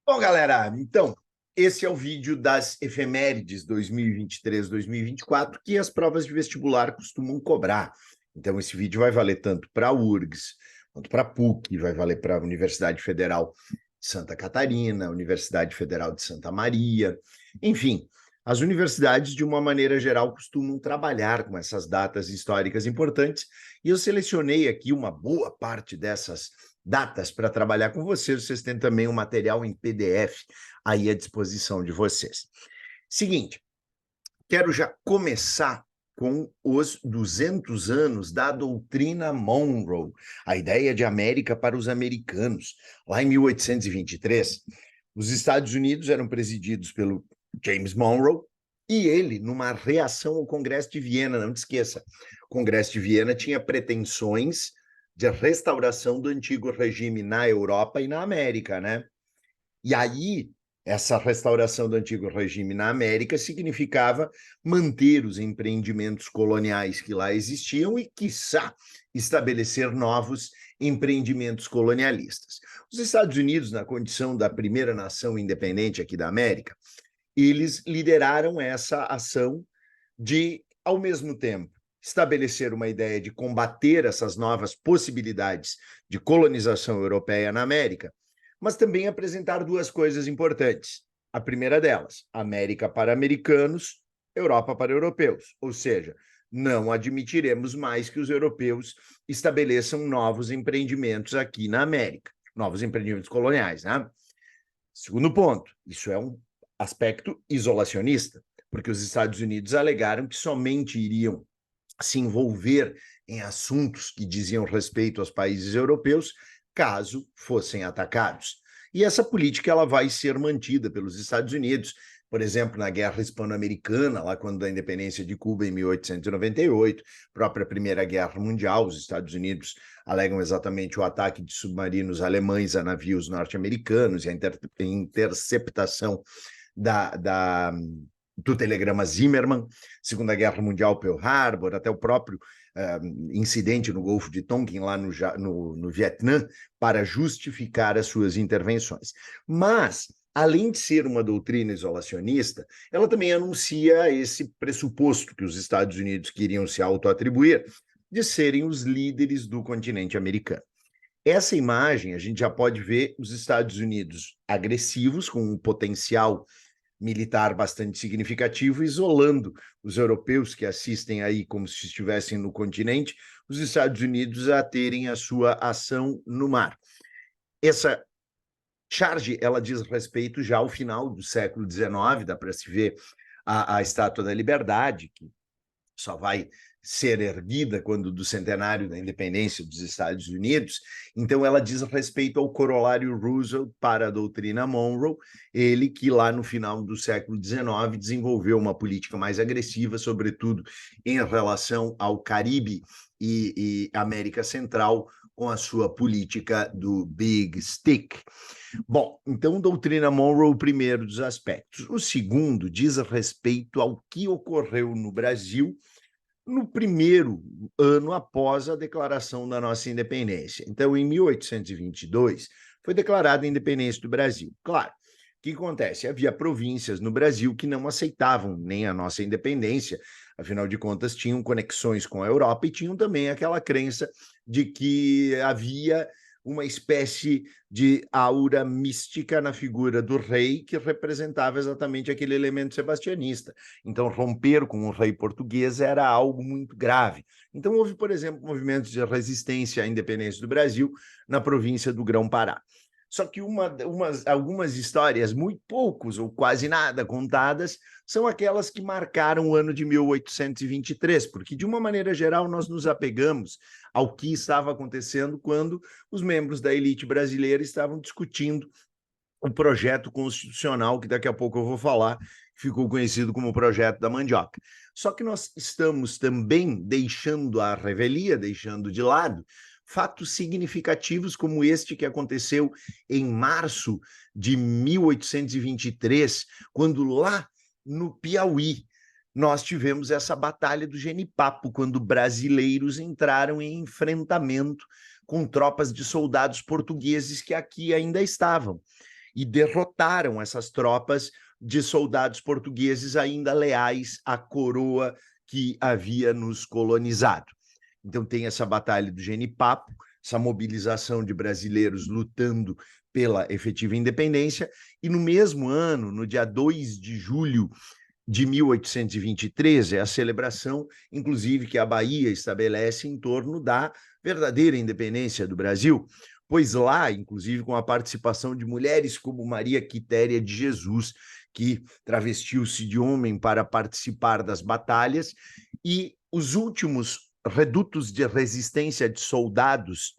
Bom, galera, então, esse é o vídeo das efemérides 2023-2024 que as provas de vestibular costumam cobrar. Então, esse vídeo vai valer tanto para a URGS, quanto para a PUC, vai valer para a Universidade Federal de Santa Catarina, Universidade Federal de Santa Maria, enfim, as universidades, de uma maneira geral, costumam trabalhar com essas datas históricas importantes, e eu selecionei aqui uma boa parte dessas datas para trabalhar com vocês. Vocês têm também um material em PDF aí à disposição de vocês. Seguinte, quero já começar com os 200 anos da doutrina Monroe, a ideia de América para os americanos. Lá em 1823, os Estados Unidos eram presididos pelo James Monroe, e ele, numa reação ao Congresso de Viena, não te esqueça, o Congresso de Viena tinha pretensões de restauração do antigo regime na Europa e na América, né? E aí, essa restauração do antigo regime na América significava manter os empreendimentos coloniais que lá existiam e, quiçá, estabelecer novos empreendimentos colonialistas. Os Estados Unidos, na condição da primeira nação independente aqui da América, eles lideraram essa ação de, ao mesmo tempo, estabelecer uma ideia de combater essas novas possibilidades de colonização europeia na América, mas também apresentar duas coisas importantes. A primeira delas, América para americanos, Europa para europeus, ou seja, não admitiremos mais que os europeus estabeleçam novos empreendimentos aqui na América, novos empreendimentos coloniais, né? Segundo ponto, isso é um aspecto isolacionista, porque os Estados Unidos alegaram que somente iriam se envolver em assuntos que diziam respeito aos países europeus caso fossem atacados. E essa política ela vai ser mantida pelos Estados Unidos, por exemplo, na Guerra Hispano-Americana, lá quando da independência de Cuba em 1898, própria Primeira Guerra Mundial, os Estados Unidos alegam exatamente o ataque de submarinos alemães a navios norte-americanos e a interceptação do telegrama Zimmermann, Segunda Guerra Mundial, Pearl Harbor, até o próprio incidente no Golfo de Tonkin, lá no Vietnã, para justificar as suas intervenções. Mas, além de ser uma doutrina isolacionista, ela também anuncia esse pressuposto que os Estados Unidos queriam se autoatribuir de serem os líderes do continente americano. Essa imagem, a gente já pode ver os Estados Unidos agressivos, com um potencial militar bastante significativo, isolando os europeus que assistem aí como se estivessem no continente, os Estados Unidos a terem a sua ação no mar. Essa charge, ela diz respeito já ao final do século XIX, dá para se ver a Estátua da Liberdade, que só vai ser erguida quando do centenário da independência dos Estados Unidos. Então, ela diz respeito ao corolário Roosevelt para a doutrina Monroe, ele que lá no final do século XIX desenvolveu uma política mais agressiva, sobretudo em relação ao Caribe e América Central, com a sua política do Big Stick. Bom, então, doutrina Monroe, o primeiro dos aspectos. O segundo diz respeito ao que ocorreu no Brasil no primeiro ano após a declaração da nossa independência. Então, em 1822, foi declarada a independência do Brasil. Claro, o que acontece? Havia províncias no Brasil que não aceitavam nem a nossa independência, afinal de contas, tinham conexões com a Europa e tinham também aquela crença de que havia uma espécie de aura mística na figura do rei que representava exatamente aquele elemento sebastianista. Então, romper com o rei português era algo muito grave. Então, houve, por exemplo, movimentos de resistência à independência do Brasil na província do Grão-Pará. Só que algumas histórias, muito poucos ou quase nada contadas, são aquelas que marcaram o ano de 1823, porque, de uma maneira geral, nós nos apegamos ao que estava acontecendo quando os membros da elite brasileira estavam discutindo o projeto constitucional, que daqui a pouco eu vou falar, ficou conhecido como o projeto da mandioca. Só que nós estamos também deixando a revelia, deixando de lado, fatos significativos como este que aconteceu em março de 1823, quando lá no Piauí nós tivemos essa batalha do Genipapo, quando brasileiros entraram em enfrentamento com tropas de soldados portugueses que aqui ainda estavam. e derrotaram essas tropas de soldados portugueses ainda leais à coroa que havia nos colonizado. Então tem essa batalha do Genipapo, essa mobilização de brasileiros lutando pela efetiva independência, e no mesmo ano, no dia 2 de julho de 1823, é a celebração, inclusive, que a Bahia estabelece em torno da verdadeira independência do Brasil, pois lá, inclusive, com a participação de mulheres como Maria Quitéria de Jesus, que travestiu-se de homem para participar das batalhas, e os últimos redutos de resistência de soldados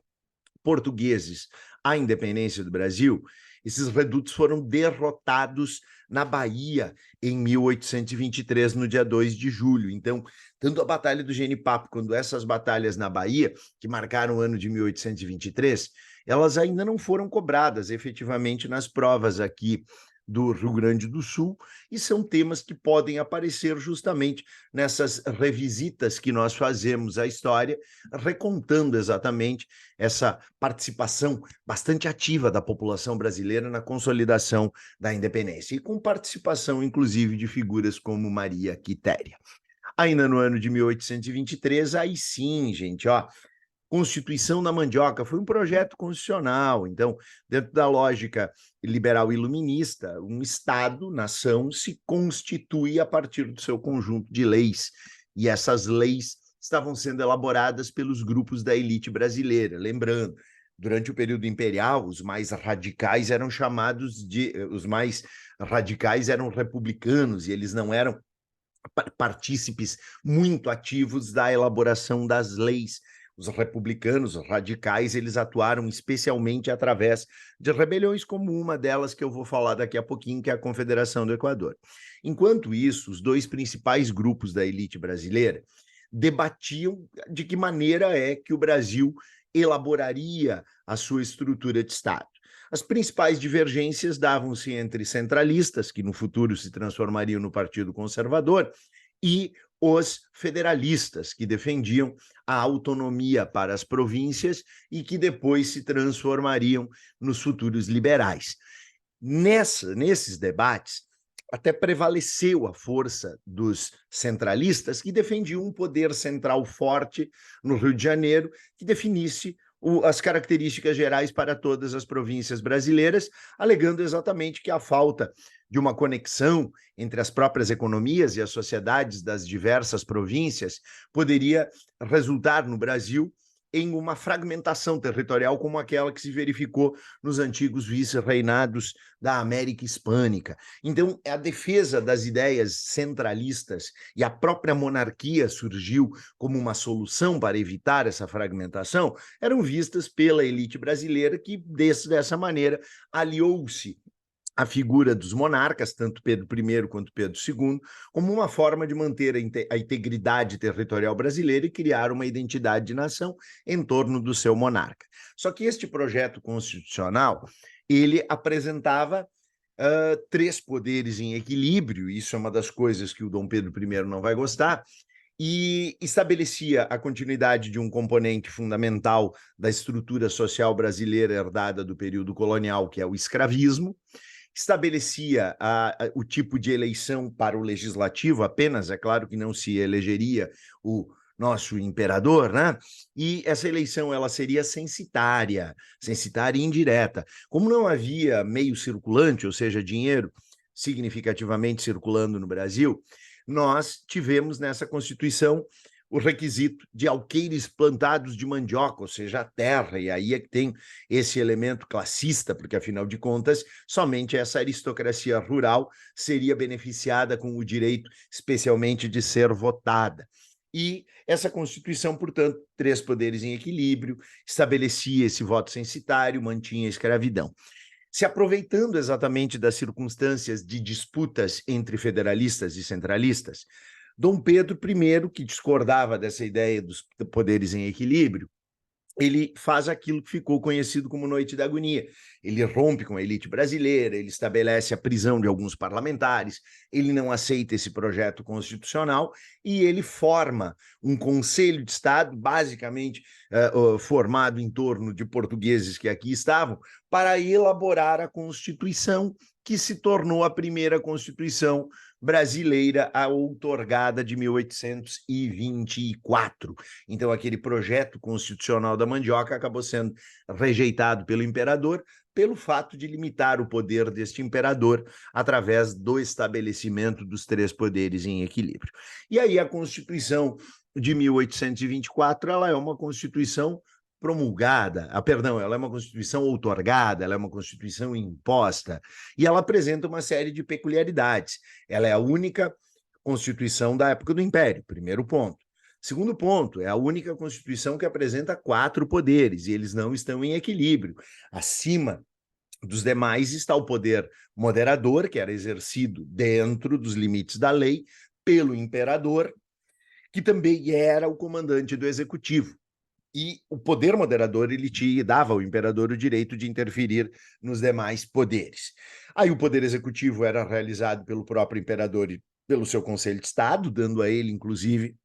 portugueses à independência do Brasil, esses redutos foram derrotados na Bahia em 1823, no dia 2 de julho. Então, tanto a Batalha do Genipapo quanto essas batalhas na Bahia, que marcaram o ano de 1823, elas ainda não foram cobradas efetivamente nas provas aqui do Rio Grande do Sul, e são temas que podem aparecer justamente nessas revisitas que nós fazemos à história, recontando exatamente essa participação bastante ativa da população brasileira na consolidação da independência, e com participação, inclusive, de figuras como Maria Quitéria. Ainda no ano de 1823, aí sim, gente, ó, Constituição da Mandioca foi um projeto constitucional. Então, dentro da lógica liberal iluminista, um Estado, nação, se constitui a partir do seu conjunto de leis. E essas leis estavam sendo elaboradas pelos grupos da elite brasileira. Lembrando, durante o período imperial, os mais radicais eram chamados de... Os mais radicais eram republicanos, e eles não eram partícipes muito ativos da elaboração das leis. Os republicanos, os radicais, eles atuaram especialmente através de rebeliões, como uma delas que eu vou falar daqui a pouquinho, que é a Confederação do Equador. Enquanto isso, os dois principais grupos da elite brasileira debatiam de que maneira é que o Brasil elaboraria a sua estrutura de Estado. As principais divergências davam-se entre centralistas, que no futuro se transformariam no Partido Conservador, e os federalistas, que defendiam a autonomia para as províncias e que depois se transformariam nos futuros liberais. Nesses debates, até prevaleceu a força dos centralistas, que defendiam um poder central forte no Rio de Janeiro, que definisse as características gerais para todas as províncias brasileiras, alegando exatamente que a falta de uma conexão entre as próprias economias e as sociedades das diversas províncias poderia resultar no Brasil em uma fragmentação territorial como aquela que se verificou nos antigos vice-reinados da América Hispânica. Então, a defesa das ideias centralistas e a própria monarquia surgiu como uma solução para evitar essa fragmentação, eram vistas pela elite brasileira, que dessa maneira aliou-se a figura dos monarcas, tanto Pedro I quanto Pedro II, como uma forma de manter a integridade territorial brasileira e criar uma identidade de nação em torno do seu monarca. Só que este projeto constitucional, ele apresentava três poderes em equilíbrio, isso é uma das coisas que o Dom Pedro I não vai gostar, e estabelecia a continuidade de um componente fundamental da estrutura social brasileira herdada do período colonial, que é o escravismo, estabelecia o tipo de eleição para o legislativo apenas, é claro que não se elegeria o nosso imperador, né? E essa eleição ela seria censitária e indireta. Como não havia meio circulante, ou seja, dinheiro significativamente circulando no Brasil, nós tivemos nessa Constituição o requisito de alqueires plantados de mandioca, ou seja, a terra, e aí é que tem esse elemento classista, porque, afinal de contas, somente essa aristocracia rural seria beneficiada com o direito, especialmente, de ser votada. E essa Constituição, portanto, três poderes em equilíbrio, estabelecia esse voto censitário, mantinha a escravidão. Se aproveitando exatamente das circunstâncias de disputas entre federalistas e centralistas, Dom Pedro I, que discordava dessa ideia dos poderes em equilíbrio, ele faz aquilo que ficou conhecido como Noite da Agonia. Ele rompe com a elite brasileira, ele estabelece a prisão de alguns parlamentares, ele não aceita esse projeto constitucional e ele forma um Conselho de Estado, basicamente formado em torno de portugueses que aqui estavam, para elaborar a Constituição, que se tornou a primeira Constituição brasileira outorgada de 1824. Então, aquele projeto constitucional da mandioca acabou sendo rejeitado pelo imperador pelo fato de limitar o poder deste imperador através do estabelecimento dos três poderes em equilíbrio. E aí a Constituição de 1824, ela é uma Constituição promulgada, ela é uma Constituição outorgada, ela é uma Constituição imposta, e ela apresenta uma série de peculiaridades. Ela é a única Constituição da época do Império, primeiro ponto. Segundo ponto, é a única Constituição que apresenta 4 poderes, e eles não estão em equilíbrio. Acima dos demais está o poder moderador, que era exercido dentro dos limites da lei pelo imperador, que também era o comandante do executivo. E o poder moderador, ele dava ao imperador o direito de interferir nos demais poderes. Aí o poder executivo era realizado pelo próprio imperador e pelo seu Conselho de Estado, dando a ele, inclusive,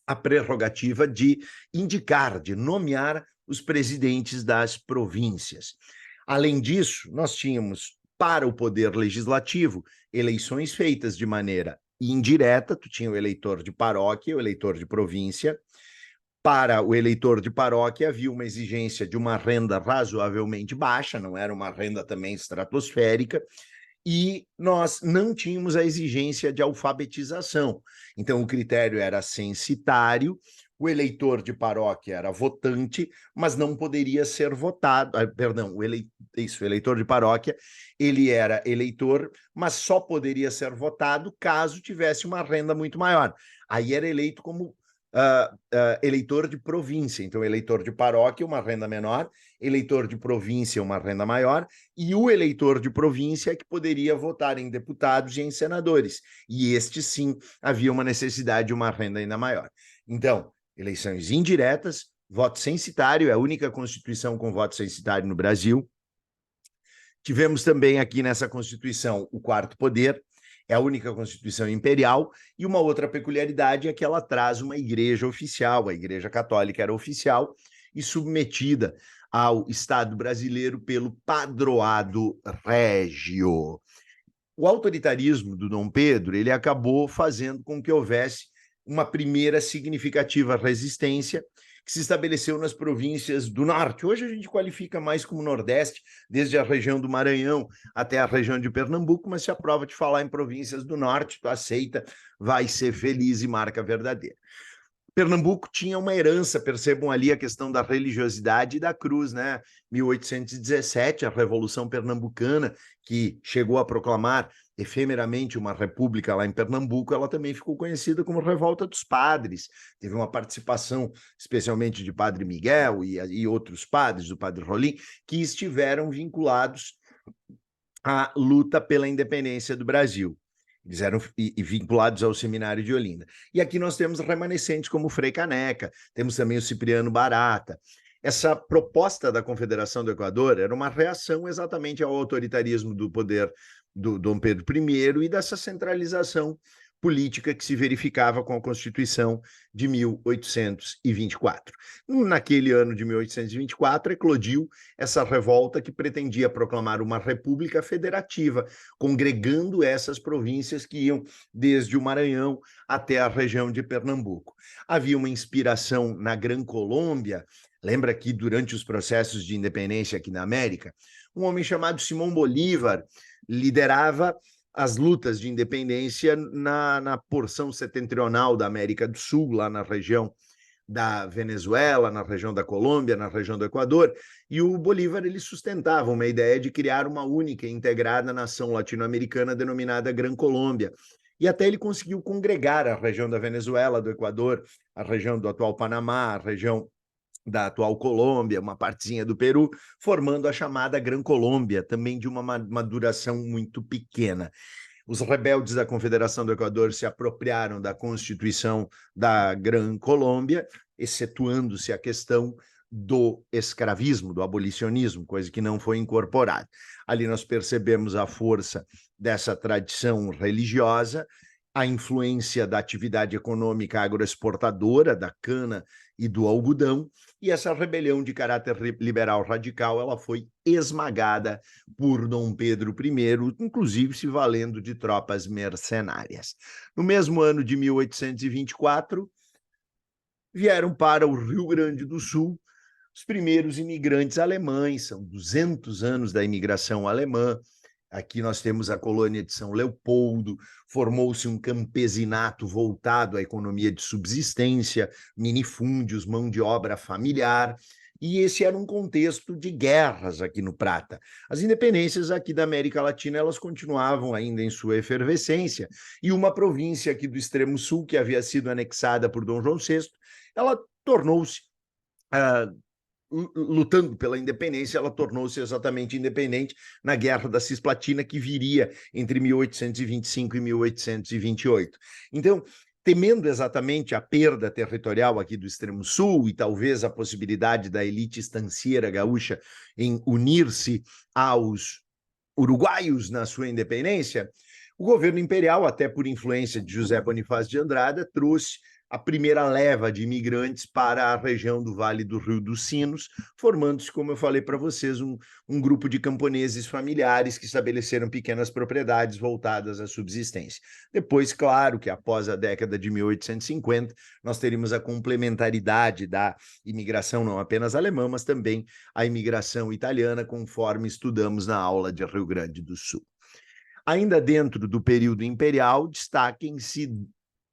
a prerrogativa de indicar, de nomear os presidentes das províncias. Além disso, nós tínhamos, para o poder legislativo, eleições feitas de maneira indireta, tu tinha o eleitor de paróquia, o eleitor de província. Para o eleitor de paróquia havia uma exigência de uma renda razoavelmente baixa, não era uma renda também estratosférica, e nós não tínhamos a exigência de alfabetização. Então, o critério era censitário, o eleitor de paróquia era votante, mas não poderia ser votado. Perdão, o eleitor de paróquia, ele era eleitor, mas só poderia ser votado caso tivesse uma renda muito maior. Aí era eleito como eleitor de província. Então, eleitor de paróquia, uma renda menor, eleitor de província, uma renda maior, e o eleitor de província é que poderia votar em deputados e em senadores. E este, sim, havia uma necessidade de uma renda ainda maior. Então, eleições indiretas, voto censitário, é a única Constituição com voto censitário no Brasil. Tivemos também aqui nessa Constituição o quarto poder, é a única Constituição imperial, e uma outra peculiaridade é que ela traz uma igreja oficial, a Igreja Católica era oficial e submetida ao Estado brasileiro pelo padroado régio. O autoritarismo do Dom Pedro, ele acabou fazendo com que houvesse uma primeira significativa resistência que se estabeleceu nas províncias do norte. Hoje a gente qualifica mais como Nordeste, desde a região do Maranhão até a região de Pernambuco, mas se a prova de falar em províncias do norte, tu aceita, vai ser feliz e marca verdadeira. Pernambuco tinha uma herança, percebam ali a questão da religiosidade e da cruz, né? 1817, a Revolução Pernambucana, que chegou a proclamar efemeramente uma república lá em Pernambuco, ela também ficou conhecida como Revolta dos Padres. Teve uma participação, especialmente de Padre Miguel e outros padres, do Padre Rolim, que estiveram vinculados à luta pela independência do Brasil. Eles eram vinculados ao Seminário de Olinda. E aqui nós temos remanescentes como o Frei Caneca, temos também o Cipriano Barata. Essa proposta da Confederação do Equador era uma reação exatamente ao autoritarismo do poder do Dom Pedro I e dessa centralização política que se verificava com a Constituição de 1824. Naquele ano de 1824, eclodiu essa revolta que pretendia proclamar uma república federativa, congregando essas províncias que iam desde o Maranhão até a região de Pernambuco. Havia uma inspiração na Gran Colômbia. Lembra que durante os processos de independência aqui na América, um homem chamado Simão Bolívar liderava as lutas de independência na porção setentrional da América do Sul, lá na região da Venezuela, na região da Colômbia, na região do Equador, e o Bolívar ele sustentava uma ideia de criar uma única e integrada nação latino-americana denominada Gran Colômbia. E até ele conseguiu congregar a região da Venezuela, do Equador, a região do atual Panamá, a região da atual Colômbia, uma partezinha do Peru, formando a chamada Gran Colômbia, também de uma duração muito pequena. Os rebeldes da Confederação do Equador se apropriaram da Constituição da Gran Colômbia, excetuando-se a questão do escravismo, do abolicionismo, coisa que não foi incorporada. Ali nós percebemos a força dessa tradição religiosa, a influência da atividade econômica agroexportadora, da cana e do algodão, e essa rebelião de caráter liberal radical ela foi esmagada por Dom Pedro I, inclusive se valendo de tropas mercenárias. No mesmo ano de 1824, vieram para o Rio Grande do Sul os primeiros imigrantes alemães, são 200 anos da imigração alemã. Aqui nós temos a colônia de São Leopoldo, formou-se um campesinato voltado à economia de subsistência, minifúndios, mão de obra familiar, e esse era um contexto de guerras aqui no Prata. As independências aqui da América Latina, elas continuavam ainda em sua efervescência, e uma província aqui do extremo sul, que havia sido anexada por Dom João VI, ela tornou-se lutando pela independência, ela tornou-se exatamente independente na Guerra da Cisplatina, que viria entre 1825 e 1828. Então, temendo exatamente a perda territorial aqui do extremo sul e talvez a possibilidade da elite estancieira gaúcha em unir-se aos uruguaios na sua independência, o governo imperial, até por influência de José Bonifácio de Andrada, trouxe a primeira leva de imigrantes para a região do Vale do Rio dos Sinos, formando-se, como eu falei para vocês, um grupo de camponeses familiares que estabeleceram pequenas propriedades voltadas à subsistência. Depois, claro, que após a década de 1850, nós teríamos a complementaridade da imigração não apenas alemã, mas também a imigração italiana, conforme estudamos na aula de Rio Grande do Sul. Ainda dentro do período imperial, destaquem-se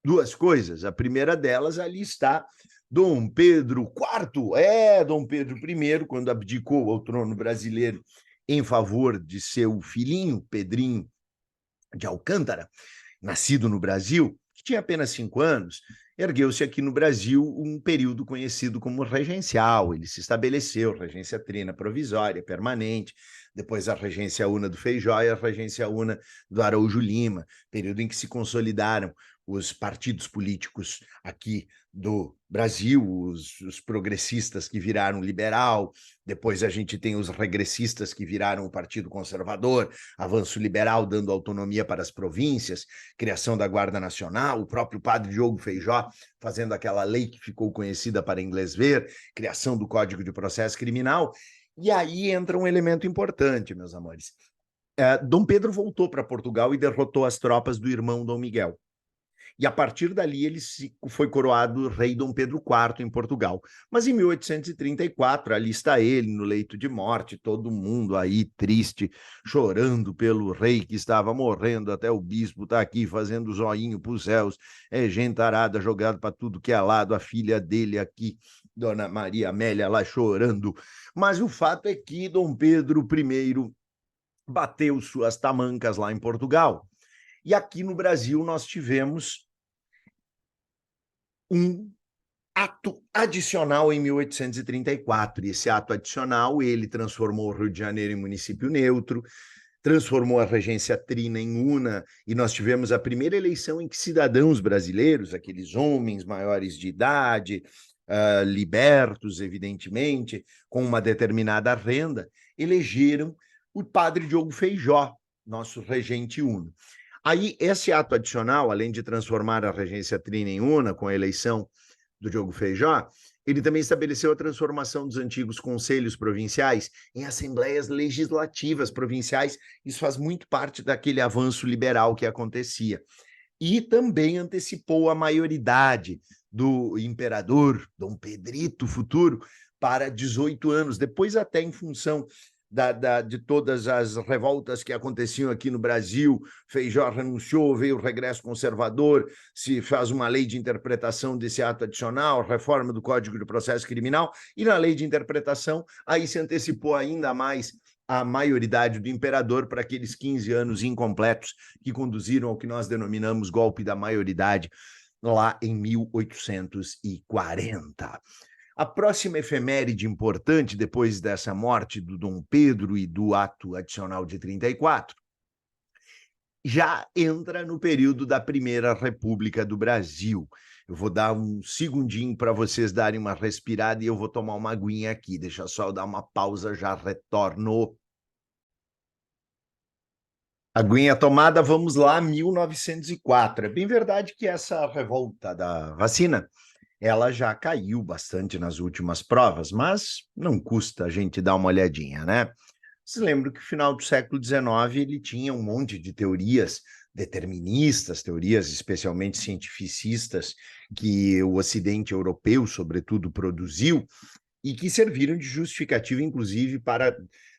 duas coisas. A primeira delas, ali está Dom Pedro IV, Dom Pedro I, quando abdicou ao trono brasileiro em favor de seu filhinho, Pedrinho de Alcântara, nascido no Brasil, que tinha apenas 5 anos, ergueu-se aqui no Brasil um período conhecido como regencial. Ele se estabeleceu, regência trina provisória, permanente, depois a regência una do Feijó e a regência una do Araújo Lima, período em que se consolidaram os partidos políticos aqui do Brasil, os progressistas que viraram liberal, depois a gente tem os regressistas que viraram o Partido Conservador, avanço liberal dando autonomia para as províncias, criação da Guarda Nacional, o próprio padre Diogo Feijó fazendo aquela lei que ficou conhecida para inglês ver, criação do Código de Processo Criminal, e aí entra um elemento importante, meus amores. Dom Pedro voltou para Portugal e derrotou as tropas do irmão Dom Miguel. E a partir dali ele foi coroado rei Dom Pedro IV em Portugal. Mas em 1834, ali está ele no leito de morte, todo mundo aí triste, chorando pelo rei que estava morrendo, até o bispo está aqui fazendo zoinho para os céus, gente arada jogado para tudo que é lado, a filha dele aqui, Dona Maria Amélia, lá chorando. Mas o fato é que Dom Pedro I bateu suas tamancas lá em Portugal. E aqui no Brasil nós tivemos um ato adicional em 1834. E esse ato adicional, ele transformou o Rio de Janeiro em município neutro, transformou a regência trina em una, e nós tivemos a primeira eleição em que cidadãos brasileiros, aqueles homens maiores de idade, libertos, evidentemente, com uma determinada renda, elegeram o padre Diogo Feijó, nosso regente uno. Aí, esse ato adicional, além de transformar a regência trina em una, com a eleição do Diogo Feijó, ele também estabeleceu a transformação dos antigos conselhos provinciais em assembleias legislativas provinciais. Isso faz muito parte daquele avanço liberal que acontecia. E também antecipou a maioridade do imperador Dom Pedrito futuro para 18 anos, depois até em função de todas as revoltas que aconteciam aqui no Brasil, Feijó renunciou, veio o regresso conservador, se faz uma lei de interpretação desse ato adicional, reforma do Código de Processo Criminal, e na lei de interpretação, aí se antecipou ainda mais a maioridade do imperador para aqueles 15 anos incompletos que conduziram ao que nós denominamos golpe da maioridade lá em 1840. A próxima efeméride importante, depois dessa morte do Dom Pedro e do ato adicional de 34, já entra no período da Primeira República do Brasil. Eu vou dar um segundinho para vocês darem uma respirada e eu vou tomar uma aguinha aqui. Deixa só eu dar uma pausa, já retorno. Aguinha tomada, vamos lá, 1904. É bem verdade que essa revolta da vacina, ela já caiu bastante nas últimas provas, mas não custa a gente dar uma olhadinha, né? Se lembra que no final do século XIX ele tinha um monte de teorias deterministas, teorias especialmente cientificistas, que o Ocidente europeu, sobretudo, produziu, e que serviram de justificativa, inclusive, para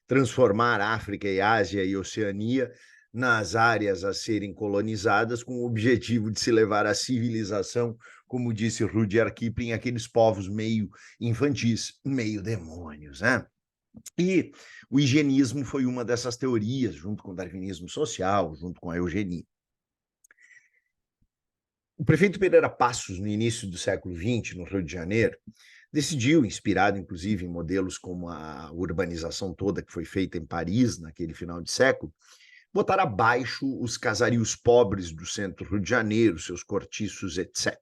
transformar África e Ásia e Oceania nas áreas a serem colonizadas com o objetivo de se levar à civilização, como disse Rudyard Kipling, aqueles povos meio infantis, meio demônios, né? E o higienismo foi uma dessas teorias, junto com o darwinismo social, junto com a eugenia. O prefeito Pereira Passos, no início do século XX, no Rio de Janeiro, decidiu, inspirado inclusive em modelos como a urbanização toda que foi feita em Paris naquele final de século, botar abaixo os casarios pobres do centro do Rio de Janeiro, seus cortiços, etc.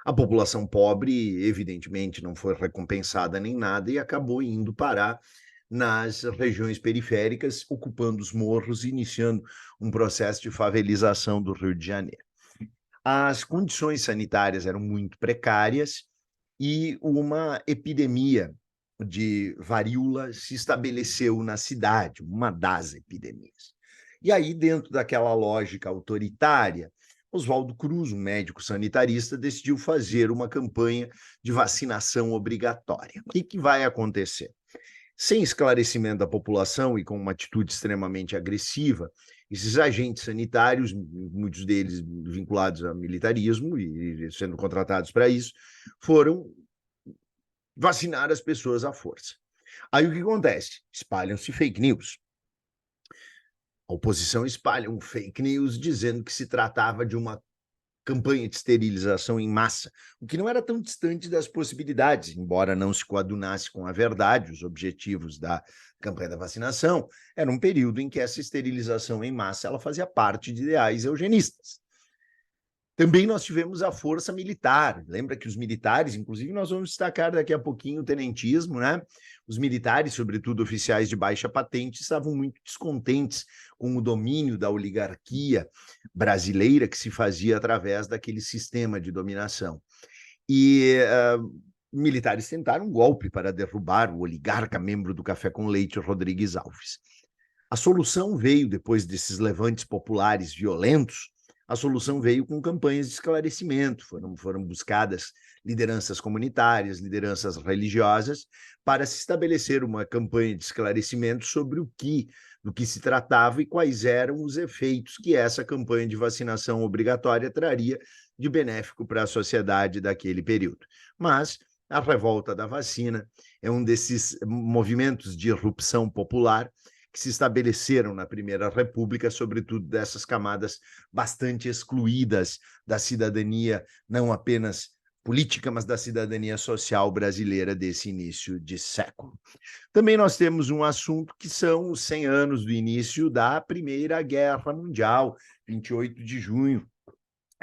A população pobre, evidentemente, não foi recompensada nem nada e acabou indo parar nas regiões periféricas, ocupando os morros, iniciando um processo de favelização do Rio de Janeiro. As condições sanitárias eram muito precárias e uma epidemia de varíola se estabeleceu na cidade, uma das epidemias. E aí, dentro daquela lógica autoritária, Oswaldo Cruz, um médico sanitarista, decidiu fazer uma campanha de vacinação obrigatória. O que vai acontecer? Sem esclarecimento da população e com uma atitude extremamente agressiva, esses agentes sanitários, muitos deles vinculados ao militarismo e sendo contratados para isso, foram vacinar as pessoas à força. Aí o que acontece? Espalham-se fake news. A oposição espalha um fake news dizendo que se tratava de uma campanha de esterilização em massa, o que não era tão distante das possibilidades, embora não se coadunasse com a verdade, os objetivos da campanha da vacinação, era um período em que essa esterilização em massa ela fazia parte de ideais eugenistas. Também nós tivemos a força militar. Lembra que os militares, inclusive nós vamos destacar daqui a pouquinho o tenentismo, né? Os militares, sobretudo oficiais de baixa patente, estavam muito descontentes com o domínio da oligarquia brasileira que se fazia através daquele sistema de dominação. E militares tentaram um golpe para derrubar o oligarca membro do Café com Leite, Rodrigues Alves. A solução veio, depois desses levantes populares violentos, a solução veio com campanhas de esclarecimento, foram buscadas lideranças comunitárias, lideranças religiosas, para se estabelecer uma campanha de esclarecimento sobre do que se tratava e quais eram os efeitos que essa campanha de vacinação obrigatória traria de benéfico para a sociedade daquele período. Mas a revolta da vacina é um desses movimentos de irrupção popular que se estabeleceram na Primeira República, sobretudo dessas camadas bastante excluídas da cidadania, não apenas política, mas da cidadania social brasileira desse início de século. Também nós temos um assunto que são os 100 anos do início da Primeira Guerra Mundial, 28 de junho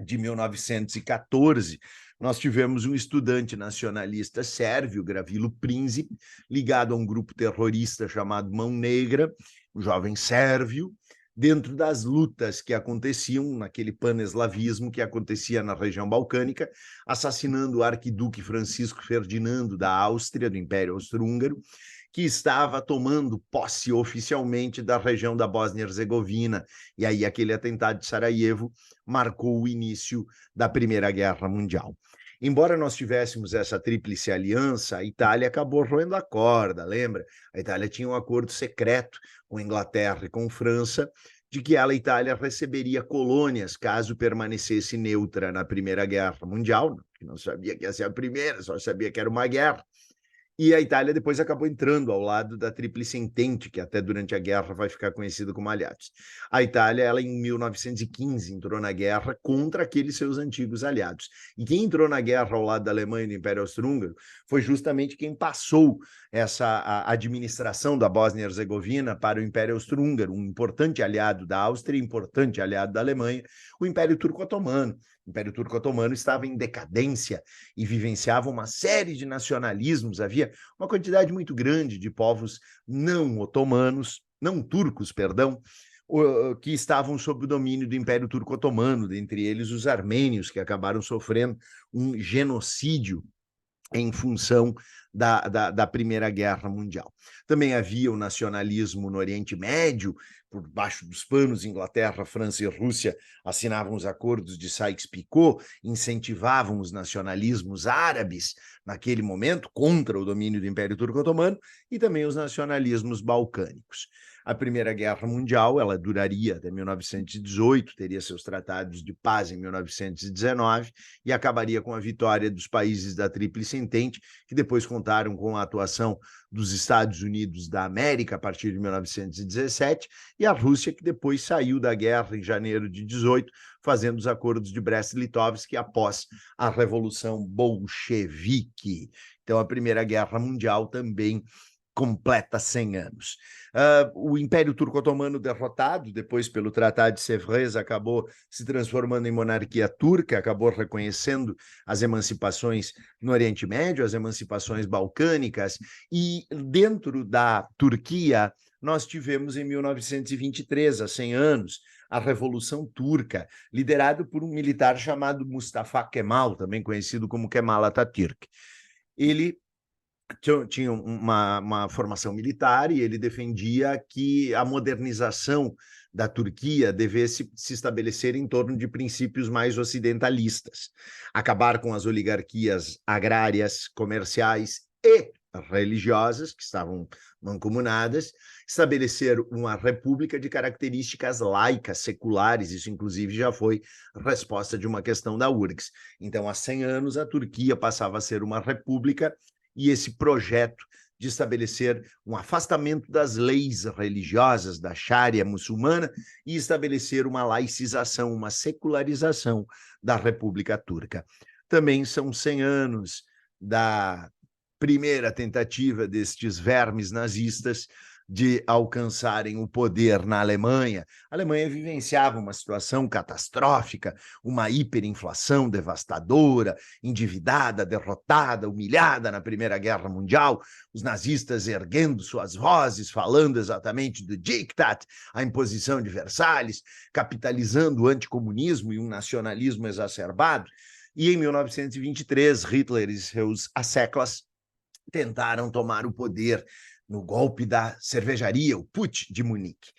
de 1914, nós tivemos um estudante nacionalista sérvio, Gravilo Príncipe, ligado a um grupo terrorista chamado Mão Negra, um jovem sérvio, dentro das lutas que aconteciam naquele pan-eslavismo que acontecia na região balcânica, assassinando o arquiduque Francisco Ferdinando da Áustria, do Império Austro-Húngaro, que estava tomando posse oficialmente da região da Bósnia-Herzegovina. E aí aquele atentado de Sarajevo marcou o início da Primeira Guerra Mundial. Embora nós tivéssemos essa tríplice aliança, a Itália acabou roendo a corda, lembra? A Itália tinha um acordo secreto com a Inglaterra e com a França, de que a Itália receberia colônias caso permanecesse neutra na Primeira Guerra Mundial, que não sabia que ia ser a primeira, só sabia que era uma guerra. E a Itália depois acabou entrando ao lado da Tríplice Entente, que até durante a guerra vai ficar conhecida como aliados. A Itália, ela em 1915, entrou na guerra contra aqueles seus antigos aliados. E quem entrou na guerra ao lado da Alemanha e do Império Austro-Húngaro foi justamente quem passou a administração da Bósnia-Herzegovina para o Império Austro-Húngaro, um importante aliado da Áustria, importante aliado da Alemanha, o Império Turco-Otomano. O Império Turco-Otomano estava em decadência e vivenciava uma série de nacionalismos. Havia uma quantidade muito grande de povos não otomanos, não turcos, perdão, que estavam sob o domínio do Império Turco-Otomano, dentre eles os armênios, que acabaram sofrendo um genocídio em função da Primeira Guerra Mundial. Também havia o nacionalismo no Oriente Médio, por baixo dos panos, Inglaterra, França e Rússia assinavam os acordos de Sykes-Picot, incentivavam os nacionalismos árabes naquele momento contra o domínio do Império Turco-Otomano e também os nacionalismos balcânicos. A Primeira Guerra Mundial, ela duraria até 1918, teria seus tratados de paz em 1919 e acabaria com a vitória dos países da Tríplice Entente, que depois contaram com a atuação dos Estados Unidos da América a partir de 1917 e a Rússia, que depois saiu da guerra em janeiro de 18, fazendo os acordos de Brest-Litovsk após a Revolução Bolchevique. Então, a Primeira Guerra Mundial também completa 100 anos. O Império Turco-Otomano derrotado, depois pelo Tratado de Sèvres, acabou se transformando em monarquia turca, acabou reconhecendo as emancipações no Oriente Médio, as emancipações balcânicas, e dentro da Turquia, nós tivemos em 1923, há 100 anos, a Revolução Turca, liderado por um militar chamado Mustafa Kemal, também conhecido como Kemal Atatürk. Ele tinha uma formação militar e ele defendia que a modernização da Turquia devesse se estabelecer em torno de princípios mais ocidentalistas, acabar com as oligarquias agrárias, comerciais e religiosas, que estavam mancomunadas, estabelecer uma república de características laicas, seculares, isso inclusive já foi resposta de uma questão da URGS. Então, há 100 anos, a Turquia passava a ser uma república e esse projeto de estabelecer um afastamento das leis religiosas da Sharia muçulmana e estabelecer uma laicização, uma secularização da República Turca. Também são 100 anos da primeira tentativa destes vermes nazistas de alcançarem o poder na Alemanha. A Alemanha vivenciava uma situação catastrófica, uma hiperinflação devastadora, endividada, derrotada, humilhada na Primeira Guerra Mundial, os nazistas erguendo suas vozes, falando exatamente do Diktat, a imposição de Versalhes, capitalizando o anticomunismo e um nacionalismo exacerbado. E em 1923, Hitler e seus asseclas tentaram tomar o poder no golpe da cervejaria, o Putsch de Munique.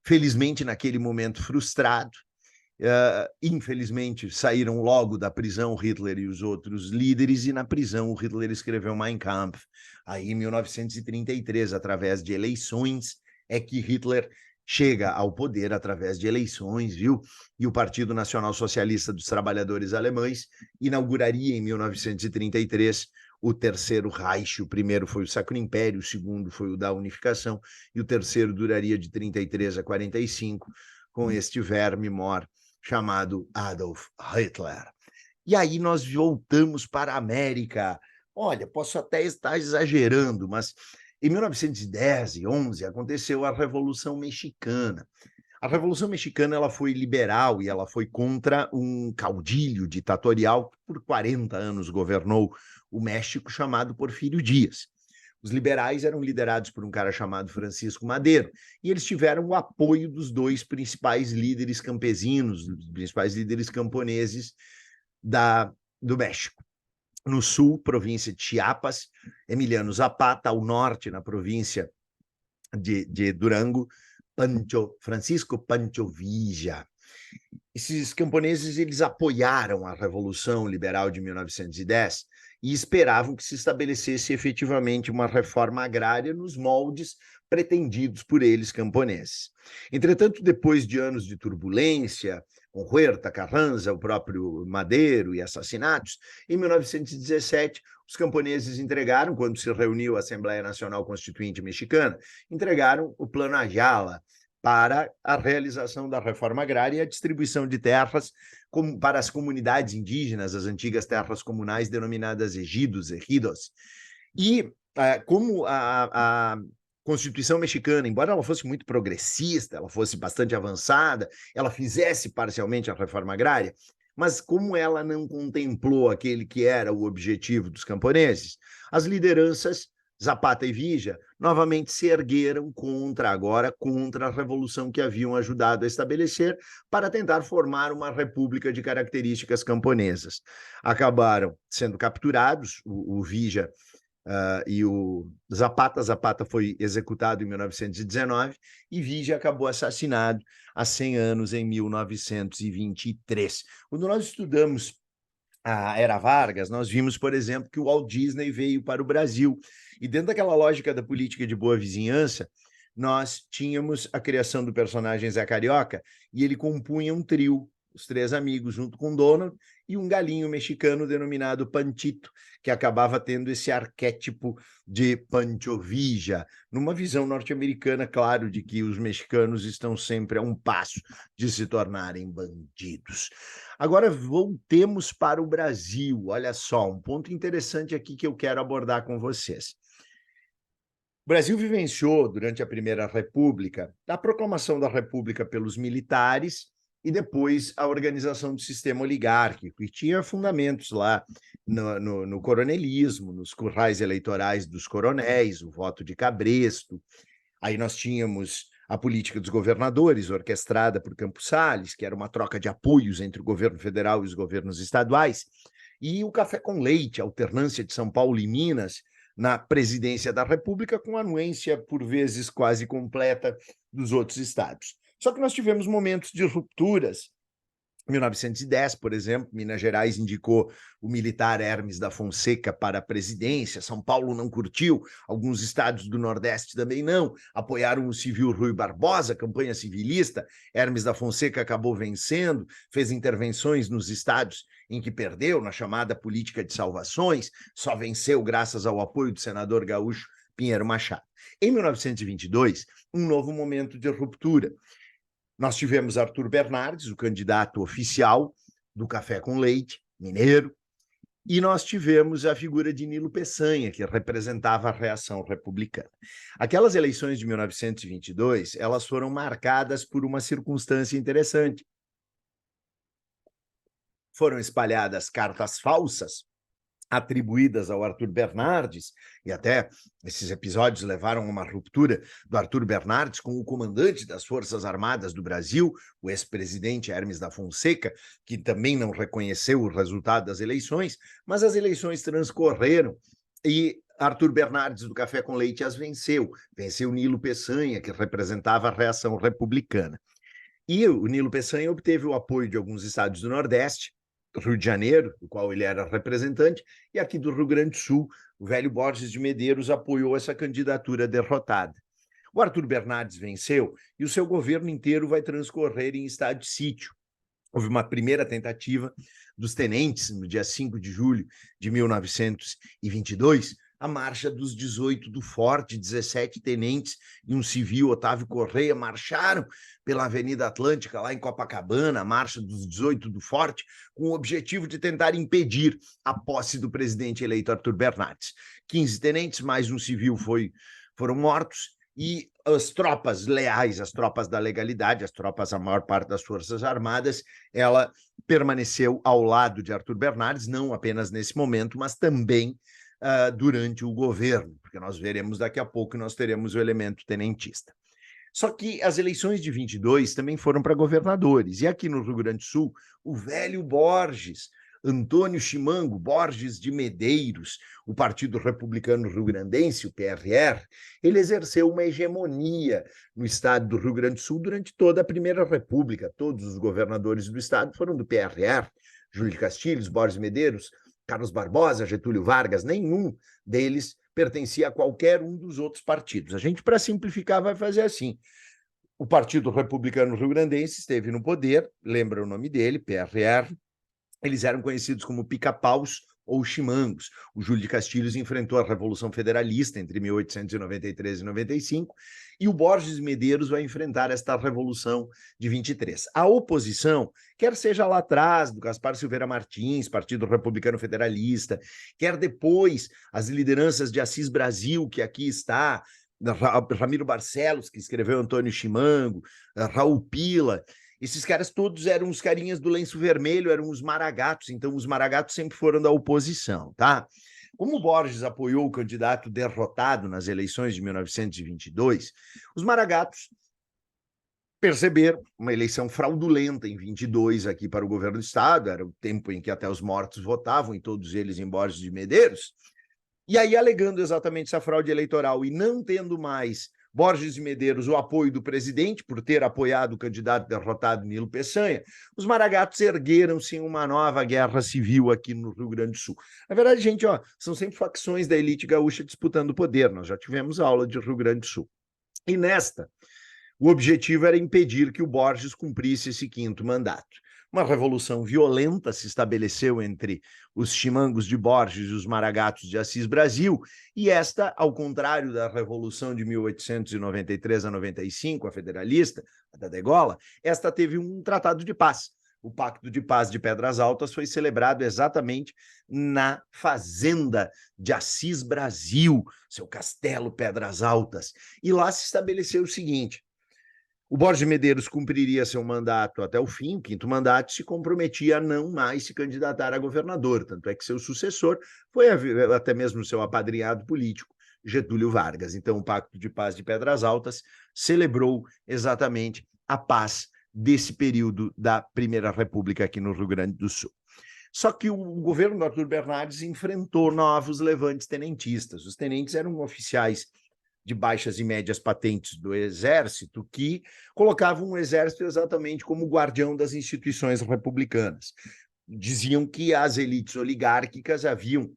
Felizmente, naquele momento frustrado, infelizmente, saíram logo da prisão Hitler e os outros líderes, e na prisão o Hitler escreveu Mein Kampf. Aí, em 1933, através de eleições, é que Hitler chega ao poder através de eleições, viu? E o Partido Nacional Socialista dos Trabalhadores Alemães inauguraria em 1933 o Terceiro Reich. O primeiro foi o Sacro Império, o segundo foi o da Unificação, e o terceiro duraria de 33 a 45, com este verme mor chamado Adolf Hitler. E aí nós voltamos para a América. Olha, posso até estar exagerando, mas em 1910 e 11 aconteceu a Revolução Mexicana. A Revolução Mexicana ela foi liberal e ela foi contra um caudilho ditatorial que por 40 anos governou o México, chamado Porfírio Dias. Os liberais eram liderados por um cara chamado Francisco Madero, e eles tiveram o apoio dos dois principais líderes campesinos, dos principais líderes camponeses do México. No sul, província de Chiapas, Emiliano Zapata; ao norte, na província de Durango, Francisco Pancho Villa. Esses camponeses eles apoiaram a Revolução Liberal de 1910 e esperavam que se estabelecesse efetivamente uma reforma agrária nos moldes pretendidos por eles, camponeses. Entretanto, depois de anos de turbulência, com Huerta, Carranza, o próprio Madero e assassinatos, em 1917, os camponeses entregaram, quando se reuniu a Assembleia Nacional Constituinte Mexicana, entregaram o Plano Ayala para a realização da reforma agrária e a distribuição de terras para as comunidades indígenas, as antigas terras comunais denominadas ejidos, ejidos. E como a Constituição mexicana, embora ela fosse muito progressista, ela fosse bastante avançada, ela fizesse parcialmente a reforma agrária, Mas como ela não contemplou aquele que era o objetivo dos camponeses, as lideranças Zapata e Villa novamente se ergueram contra a revolução que haviam ajudado a estabelecer para tentar formar uma república de características camponesas. Acabaram sendo capturados, o Villa e o Zapata foi executado em 1919 e Villa acabou assassinado há 100 anos, em 1923. Quando nós estudamos a Era Vargas, nós vimos, por exemplo, que o Walt Disney veio para o Brasil. E dentro daquela lógica da política de boa vizinhança, nós tínhamos a criação do personagem Zé Carioca, e ele compunha um trio, os três amigos, junto com Donald, e um galinho mexicano denominado Pantito, que acabava tendo esse arquétipo de Pancho Villa, numa visão norte-americana, claro, de que os mexicanos estão sempre a um passo de se tornarem bandidos. Agora voltemos para o Brasil. Olha só, um ponto interessante aqui que eu quero abordar com vocês. O Brasil vivenciou, durante a Primeira República, a proclamação da República pelos militares e depois a organização do sistema oligárquico, que tinha fundamentos lá no coronelismo, nos currais eleitorais dos coronéis, o voto de cabresto. Aí nós tínhamos a política dos governadores, orquestrada por Campos Salles, que era uma troca de apoios entre o governo federal e os governos estaduais, e o café com leite, a alternância de São Paulo e Minas na presidência da República, com anuência, por vezes, quase completa dos outros estados. Só que nós tivemos momentos de rupturas. Em 1910, por exemplo, Minas Gerais indicou o militar Hermes da Fonseca para a presidência, São Paulo não curtiu, alguns estados do Nordeste também não, apoiaram o civil Rui Barbosa, campanha civilista, Hermes da Fonseca acabou vencendo, fez intervenções nos estados em que perdeu, na chamada política de salvações, só venceu graças ao apoio do senador gaúcho Pinheiro Machado. Em 1922, um novo momento de ruptura. Nós tivemos Arthur Bernardes, o candidato oficial do café com leite, mineiro, e nós tivemos a figura de Nilo Peçanha, que representava a reação republicana. Aquelas eleições de 1922, elas foram marcadas por uma circunstância interessante. Foram espalhadas cartas falsas atribuídas ao Arthur Bernardes, e até esses episódios levaram a uma ruptura do Arthur Bernardes com o comandante das Forças Armadas do Brasil, o ex-presidente Hermes da Fonseca, que também não reconheceu o resultado das eleições, mas as eleições transcorreram e Arthur Bernardes do Café com Leite as venceu. Venceu Nilo Peçanha, que representava a reação republicana. E o Nilo Peçanha obteve o apoio de alguns estados do Nordeste, Rio de Janeiro, do qual ele era representante, e aqui do Rio Grande do Sul, o velho Borges de Medeiros apoiou essa candidatura derrotada. O Arthur Bernardes venceu e o seu governo inteiro vai transcorrer em estado de sítio. Houve uma primeira tentativa dos tenentes, no dia 5 de julho de 1922, a marcha dos 18 do Forte, 17 tenentes e um civil, Otávio Correia, marcharam pela Avenida Atlântica, lá em Copacabana, a marcha dos 18 do Forte, com o objetivo de tentar impedir a posse do presidente eleito Arthur Bernardes. 15 tenentes, mais um civil foram mortos, e as tropas leais, as tropas da legalidade, as tropas, a maior parte das Forças Armadas, ela permaneceu ao lado de Arthur Bernardes, não apenas nesse momento, mas também durante o governo, porque nós veremos daqui a pouco que nós teremos o elemento tenentista. Só que as eleições de 22 também foram para governadores, e aqui no Rio Grande do Sul, o velho Borges, Antônio Chimango Borges de Medeiros, o Partido Republicano Rio-Grandense, o PRR, ele exerceu uma hegemonia no estado do Rio Grande do Sul durante toda a Primeira República. Todos os governadores do estado foram do PRR, Júlio de Castilhos, Borges Medeiros, Carlos Barbosa, Getúlio Vargas, nenhum deles pertencia a qualquer um dos outros partidos. A gente, para simplificar, vai fazer assim. O Partido Republicano Rio-Grandense esteve no poder, lembra o nome dele, PRR, eles eram conhecidos como pica-paus ou chimangos. O Júlio de Castilhos enfrentou a Revolução Federalista entre 1893 e 95, e o Borges Medeiros vai enfrentar esta Revolução de 23. A oposição, quer seja lá atrás, do Gaspar Silveira Martins, Partido Republicano Federalista, quer depois as lideranças de Assis Brasil, que aqui está, Ramiro Barcelos, que escreveu Antônio Chimango, Raul Pila, Esses caras todos eram os carinhas do lenço vermelho, eram os maragatos, então os maragatos sempre foram da oposição, tá? Como Borges apoiou o candidato derrotado nas eleições de 1922, os maragatos perceberam uma eleição fraudulenta em 22 aqui para o governo do Estado, era o tempo em que até os mortos votavam, e todos eles em Borges de Medeiros, e aí alegando exatamente essa fraude eleitoral e não tendo mais Borges de Medeiros o apoio do presidente, por ter apoiado o candidato derrotado Nilo Peçanha, os maragatos ergueram-se em uma nova guerra civil aqui no Rio Grande do Sul. Na verdade, gente, ó, são sempre facções da elite gaúcha disputando o poder, nós já tivemos aula de Rio Grande do Sul. E nesta, o objetivo era impedir que o Borges cumprisse esse quinto mandato. Uma revolução violenta se estabeleceu entre os chimangos de Borges e os maragatos de Assis Brasil, e esta, ao contrário da Revolução de 1893 a 95, a federalista, a da Degola, esta teve um tratado de paz. O Pacto de Paz de Pedras Altas foi celebrado exatamente na fazenda de Assis Brasil, seu castelo Pedras Altas. E lá se estabeleceu o seguinte: o Borges de Medeiros cumpriria seu mandato até o fim, o quinto mandato, se comprometia a não mais se candidatar a governador, tanto é que seu sucessor foi até mesmo seu apadrinhado político, Getúlio Vargas. Então, o Pacto de Paz de Pedras Altas celebrou exatamente a paz desse período da Primeira República aqui no Rio Grande do Sul. Só que o governo do Arthur Bernardes enfrentou novos levantes tenentistas. Os tenentes eram oficiais de baixas e médias patentes do Exército, que colocavam o Exército exatamente como guardião das instituições republicanas. Diziam que as elites oligárquicas haviam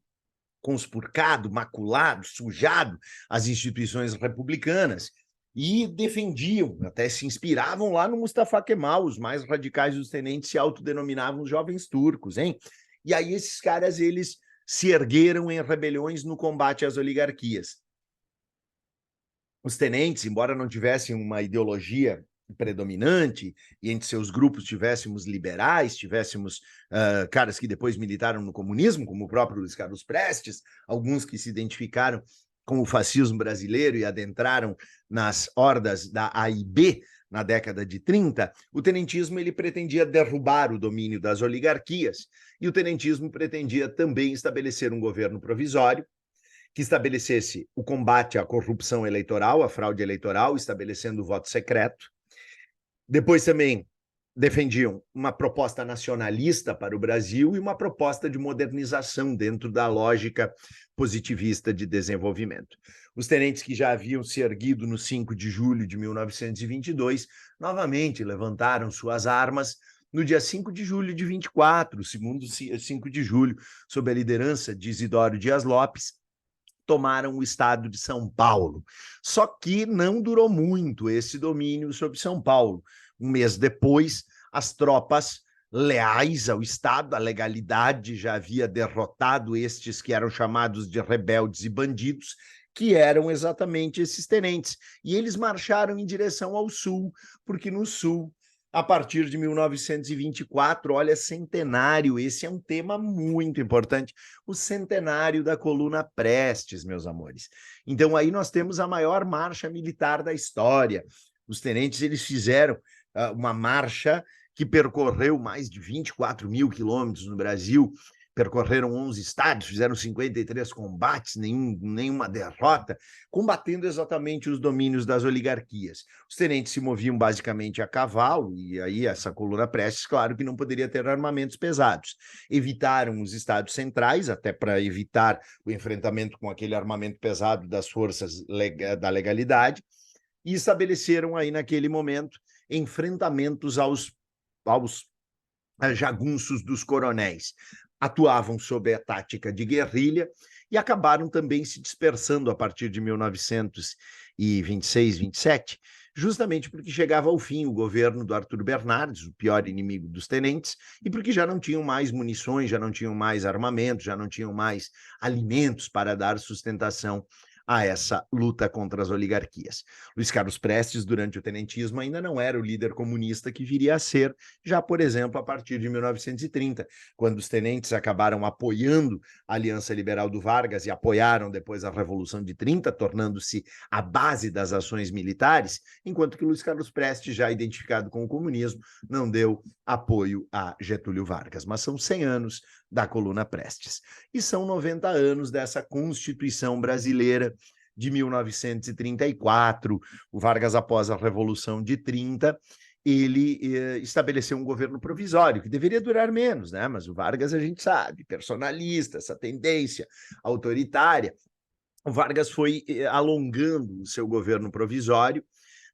conspurcado, maculado, sujado as instituições republicanas e defendiam, até se inspiravam lá no Mustafa Kemal, os mais radicais dos tenentes se autodenominavam os jovens turcos, hein? E aí esses caras, eles se ergueram em rebeliões no combate às oligarquias. Os tenentes, embora não tivessem uma ideologia predominante, e entre seus grupos tivéssemos liberais, tivéssemos caras que depois militaram no comunismo, como o próprio Luiz Carlos Prestes, alguns que se identificaram com o fascismo brasileiro e adentraram nas hordas da AIB na década de 30, o tenentismo ele pretendia derrubar o domínio das oligarquias, e o tenentismo pretendia também estabelecer um governo provisório que estabelecesse o combate à corrupção eleitoral, à fraude eleitoral, estabelecendo o voto secreto. Depois também defendiam uma proposta nacionalista para o Brasil e uma proposta de modernização dentro da lógica positivista de desenvolvimento. Os tenentes que já haviam se erguido no 5 de julho de 1922, novamente levantaram suas armas no dia 5 de julho de 24, segundo 5 de julho, sob a liderança de Isidoro Dias Lopes, tomaram o estado de São Paulo. Só que não durou muito esse domínio sobre São Paulo. Um mês depois, as tropas leais ao Estado, a legalidade já havia derrotado estes que eram chamados de rebeldes e bandidos, que eram exatamente esses tenentes. E eles marcharam em direção ao sul, porque no sul, a partir de 1924, olha, centenário, esse é um tema muito importante, o centenário da coluna Prestes, meus amores. Então aí nós temos a maior marcha militar da história. Os tenentes, eles fizeram uma marcha que percorreu mais de 24 mil quilômetros no Brasil, percorreram 11 estados, fizeram 53 combates, nenhuma derrota, combatendo exatamente os domínios das oligarquias. Os tenentes se moviam basicamente a cavalo, e aí essa coluna Prestes, claro que não poderia ter armamentos pesados. Evitaram os estados centrais, até para evitar o enfrentamento com aquele armamento pesado das forças da legalidade, e estabeleceram aí naquele momento enfrentamentos aos jagunços dos coronéis. Atuavam sob a tática de guerrilha e acabaram também se dispersando a partir de 1926, 27, justamente porque chegava ao fim o governo do Arthur Bernardes, o pior inimigo dos tenentes, e porque já não tinham mais munições, já não tinham mais armamento, já não tinham mais alimentos para dar sustentação a essa luta contra as oligarquias. Luiz Carlos Prestes, durante o tenentismo, ainda não era o líder comunista que viria a ser, já, por exemplo, a partir de 1930, quando os tenentes acabaram apoiando a Aliança Liberal do Vargas e apoiaram depois a Revolução de 30, tornando-se a base das ações militares, enquanto que Luiz Carlos Prestes, já identificado com o comunismo, não deu apoio a Getúlio Vargas. Mas são 100 anos da coluna Prestes. E são 90 anos dessa Constituição brasileira de 1934. O Vargas, após a Revolução de 30, ele estabeleceu um governo provisório, que deveria durar menos, né? Mas o Vargas, a gente sabe, personalista, essa tendência autoritária. O Vargas foi alongando o seu governo provisório,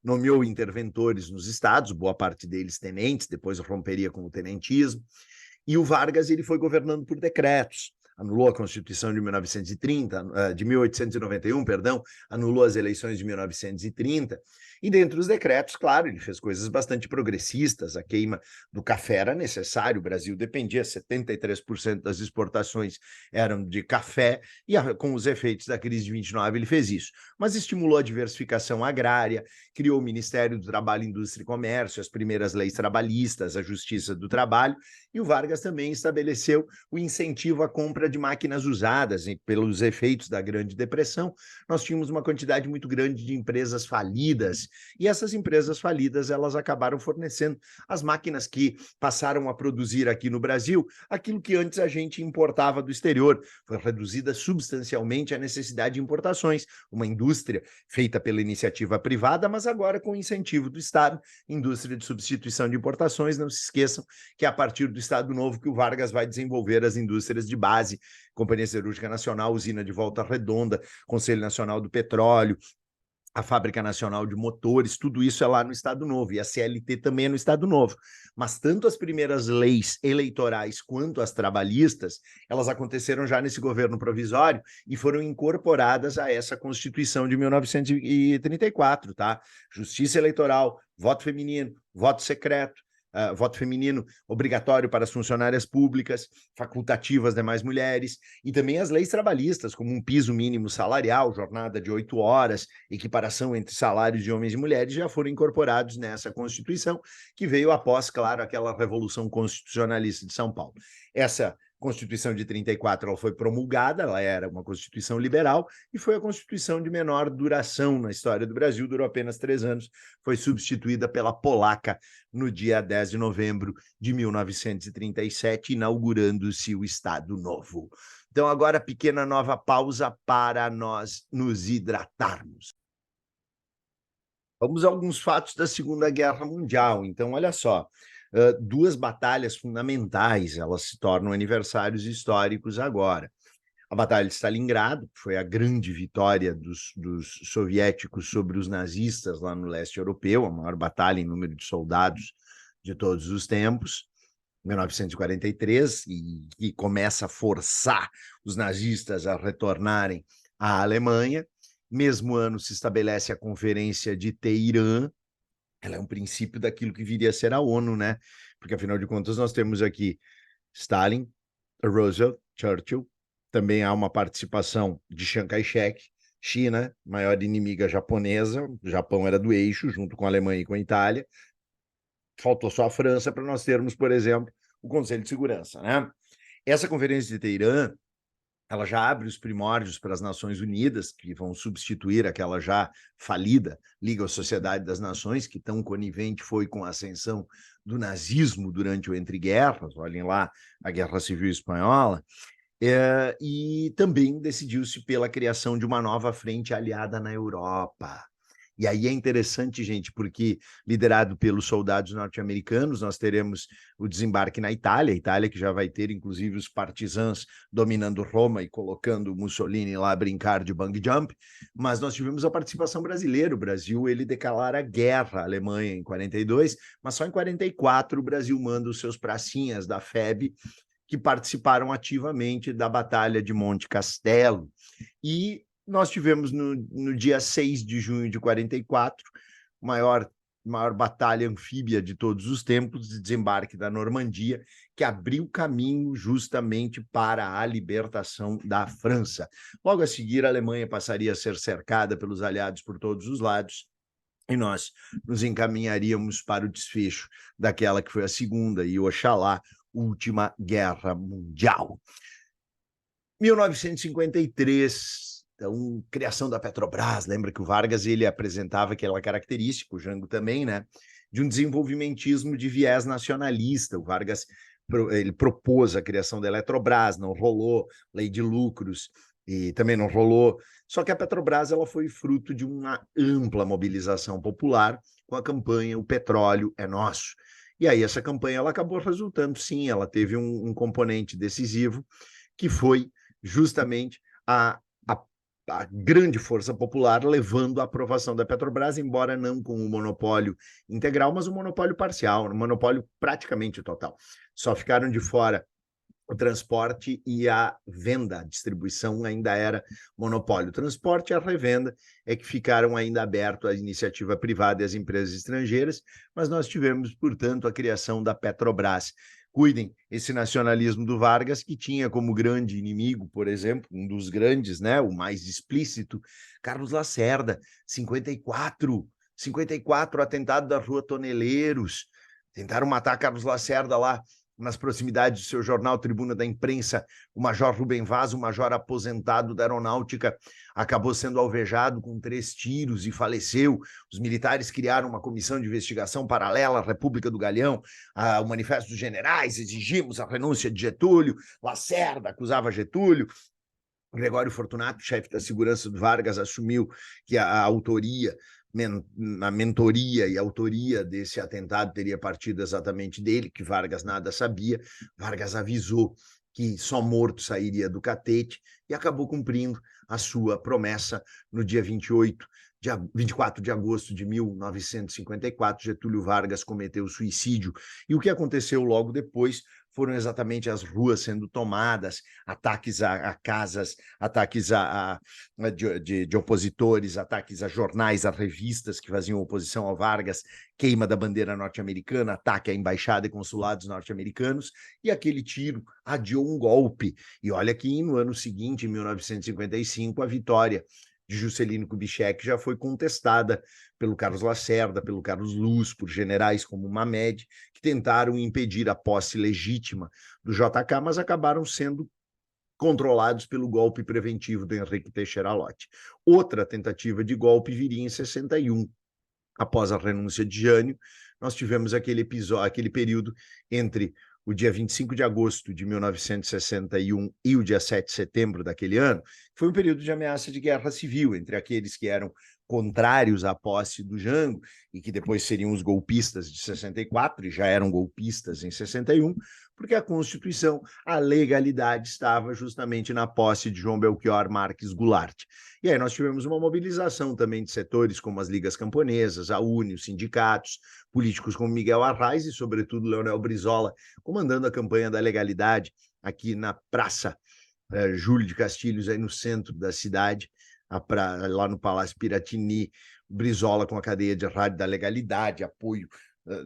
nomeou interventores nos estados, boa parte deles tenentes, depois romperia com o tenentismo, e o Vargas ele foi governando por decretos. Anulou a Constituição de 1930, de 1891, perdão, anulou as eleições de 1930, e dentre os decretos, claro, ele fez coisas bastante progressistas. A queima do café era necessário, o Brasil dependia, 73% das exportações eram de café, e com os efeitos da crise de 29 ele fez isso. Mas estimulou a diversificação agrária, criou o Ministério do Trabalho, Indústria e Comércio, as primeiras leis trabalhistas, a Justiça do Trabalho, e o Vargas também estabeleceu o incentivo à compra de máquinas usadas. E pelos efeitos da Grande Depressão, nós tínhamos uma quantidade muito grande de empresas falidas, e essas empresas falidas, elas acabaram fornecendo as máquinas que passaram a produzir aqui no Brasil aquilo que antes a gente importava do exterior. Foi reduzida substancialmente a necessidade de importações, uma indústria feita pela iniciativa privada, mas agora com incentivo do Estado, indústria de substituição de importações. Não se esqueçam que é a partir do Estado Novo que o Vargas vai desenvolver as indústrias de base, Companhia Siderúrgica Nacional, Usina de Volta Redonda, Conselho Nacional do Petróleo, a Fábrica Nacional de Motores, tudo isso é lá no Estado Novo, e a CLT também é no Estado Novo. Mas tanto as primeiras leis eleitorais quanto as trabalhistas, elas aconteceram já nesse governo provisório e foram incorporadas a essa Constituição de 1934, tá? Justiça eleitoral, voto feminino, voto secreto, voto feminino obrigatório para as funcionárias públicas, facultativas demais mulheres, e também as leis trabalhistas, como um piso mínimo salarial, jornada de 8 horas, equiparação entre salários de homens e mulheres, já foram incorporados nessa Constituição, que veio após, claro, aquela Revolução Constitucionalista de São Paulo. Essa Constituição de 34 ela foi promulgada, ela era uma Constituição liberal, e foi a Constituição de menor duração na história do Brasil, durou apenas 3 anos, foi substituída pela polaca no dia 10 de novembro de 1937, inaugurando-se o Estado Novo. Então, agora, pequena nova pausa para nós nos hidratarmos. Vamos a alguns fatos da Segunda Guerra Mundial. Então, olha só, duas batalhas fundamentais, elas se tornam aniversários históricos agora. A Batalha de Stalingrado foi a grande vitória dos soviéticos sobre os nazistas lá no leste europeu, a maior batalha em número de soldados de todos os tempos, 1943, e começa a forçar os nazistas a retornarem à Alemanha. Mesmo ano se estabelece a Conferência de Teherã. Ela é um princípio daquilo que viria a ser a ONU, né? Porque, afinal de contas, nós temos aqui Stalin, Roosevelt, Churchill, também há uma participação de Chiang Kai-shek, China, maior inimiga japonesa, o Japão era do eixo, junto com a Alemanha e com a Itália. Faltou só a França para nós termos, por exemplo, o Conselho de Segurança, né? Essa Conferência de Teherã, ela já abre os primórdios para as Nações Unidas, que vão substituir aquela já falida Liga à Sociedade das Nações, que tão conivente foi com a ascensão do nazismo durante o entreguerras, olhem lá a Guerra Civil Espanhola, e também decidiu-se pela criação de uma nova frente aliada na Europa. E aí é interessante, gente, porque liderado pelos soldados norte-americanos, nós teremos o desembarque na Itália, a Itália que já vai ter, inclusive, os partisãs dominando Roma e colocando Mussolini lá a brincar de bang jump, mas nós tivemos a participação brasileira. O Brasil, ele declara guerra à Alemanha em 42, mas só em 44 o Brasil manda os seus pracinhas da FEB, que participaram ativamente da Batalha de Monte Castelo. E nós tivemos no dia 6 de junho de 44, o maior maior batalha anfíbia de todos os tempos, de desembarque da Normandia, que abriu caminho justamente para a libertação da França. Logo a seguir, a Alemanha passaria a ser cercada pelos aliados por todos os lados, e nós nos encaminharíamos para o desfecho daquela que foi a segunda e, oxalá, última Guerra Mundial. 1953, então, criação da Petrobras. Lembra que o Vargas ele apresentava aquela característica, o Jango também, né, de um desenvolvimentismo de viés nacionalista. O Vargas ele propôs a criação da Eletrobras, não rolou, lei de lucros, e também não rolou. Só que a Petrobras ela foi fruto de uma ampla mobilização popular com a campanha O Petróleo é Nosso. E aí essa campanha ela acabou resultando, sim, ela teve um componente decisivo, que foi justamente a grande força popular levando à aprovação da Petrobras, embora não com um monopólio integral, mas um monopólio parcial, um monopólio praticamente total. Só ficaram de fora o transporte e a venda, a distribuição ainda era monopólio. O transporte e a revenda é que ficaram ainda abertos à iniciativa privada e às empresas estrangeiras, mas nós tivemos, portanto, a criação da Petrobras. Cuidem, esse nacionalismo do Vargas, que tinha como grande inimigo, por exemplo, um dos grandes, né, o mais explícito, Carlos Lacerda, 54, atentado da Rua Toneleiros, tentaram matar Carlos Lacerda lá nas proximidades do seu jornal Tribuna da Imprensa. O major Rubem Vaz, o major aposentado da Aeronáutica, acabou sendo alvejado com 3 tiros e faleceu. Os militares criaram uma comissão de investigação paralela à República do Galeão, o Manifesto dos Generais, exigimos a renúncia de Getúlio, Lacerda acusava Getúlio, Gregório Fortunato, chefe da segurança do Vargas, assumiu que a autoria, a mentoria e a autoria desse atentado teria partido exatamente dele, que Vargas nada sabia. Vargas avisou que só morto sairia do catete e acabou cumprindo a sua promessa no dia 24 de agosto de 1954. Getúlio Vargas cometeu suicídio. E o que aconteceu logo depois foram exatamente as ruas sendo tomadas, ataques a casas, ataques de opositores, ataques a jornais, a revistas que faziam oposição ao Vargas, queima da bandeira norte-americana, ataque à embaixada e consulados norte-americanos, e aquele tiro adiou um golpe. E olha que no ano seguinte, em 1955, a vitória de Juscelino Kubitschek já foi contestada pelo Carlos Lacerda, pelo Carlos Luz, por generais como Mamed, que tentaram impedir a posse legítima do JK, mas acabaram sendo controlados pelo golpe preventivo do Henrique Teixeira Lott. Outra tentativa de golpe viria em 61. Após a renúncia de Jânio, nós tivemos aquele período entre o dia 25 de agosto de 1961 e o dia 7 de setembro daquele ano, foi um período de ameaça de guerra civil entre aqueles que eram contrários à posse do Jango e que depois seriam os golpistas de 64 e já eram golpistas em 61, porque a Constituição, a legalidade estava justamente na posse de João Belchior Marques Goulart. E aí nós tivemos uma mobilização também de setores como as ligas camponesas, a UNE, os sindicatos, políticos como Miguel Arraes e, sobretudo, Leonel Brizola, comandando a campanha da legalidade aqui na Praça Júlio de Castilhos, aí no centro da cidade, lá no Palácio Piratini, Brizola com a cadeia de rádio da legalidade, apoio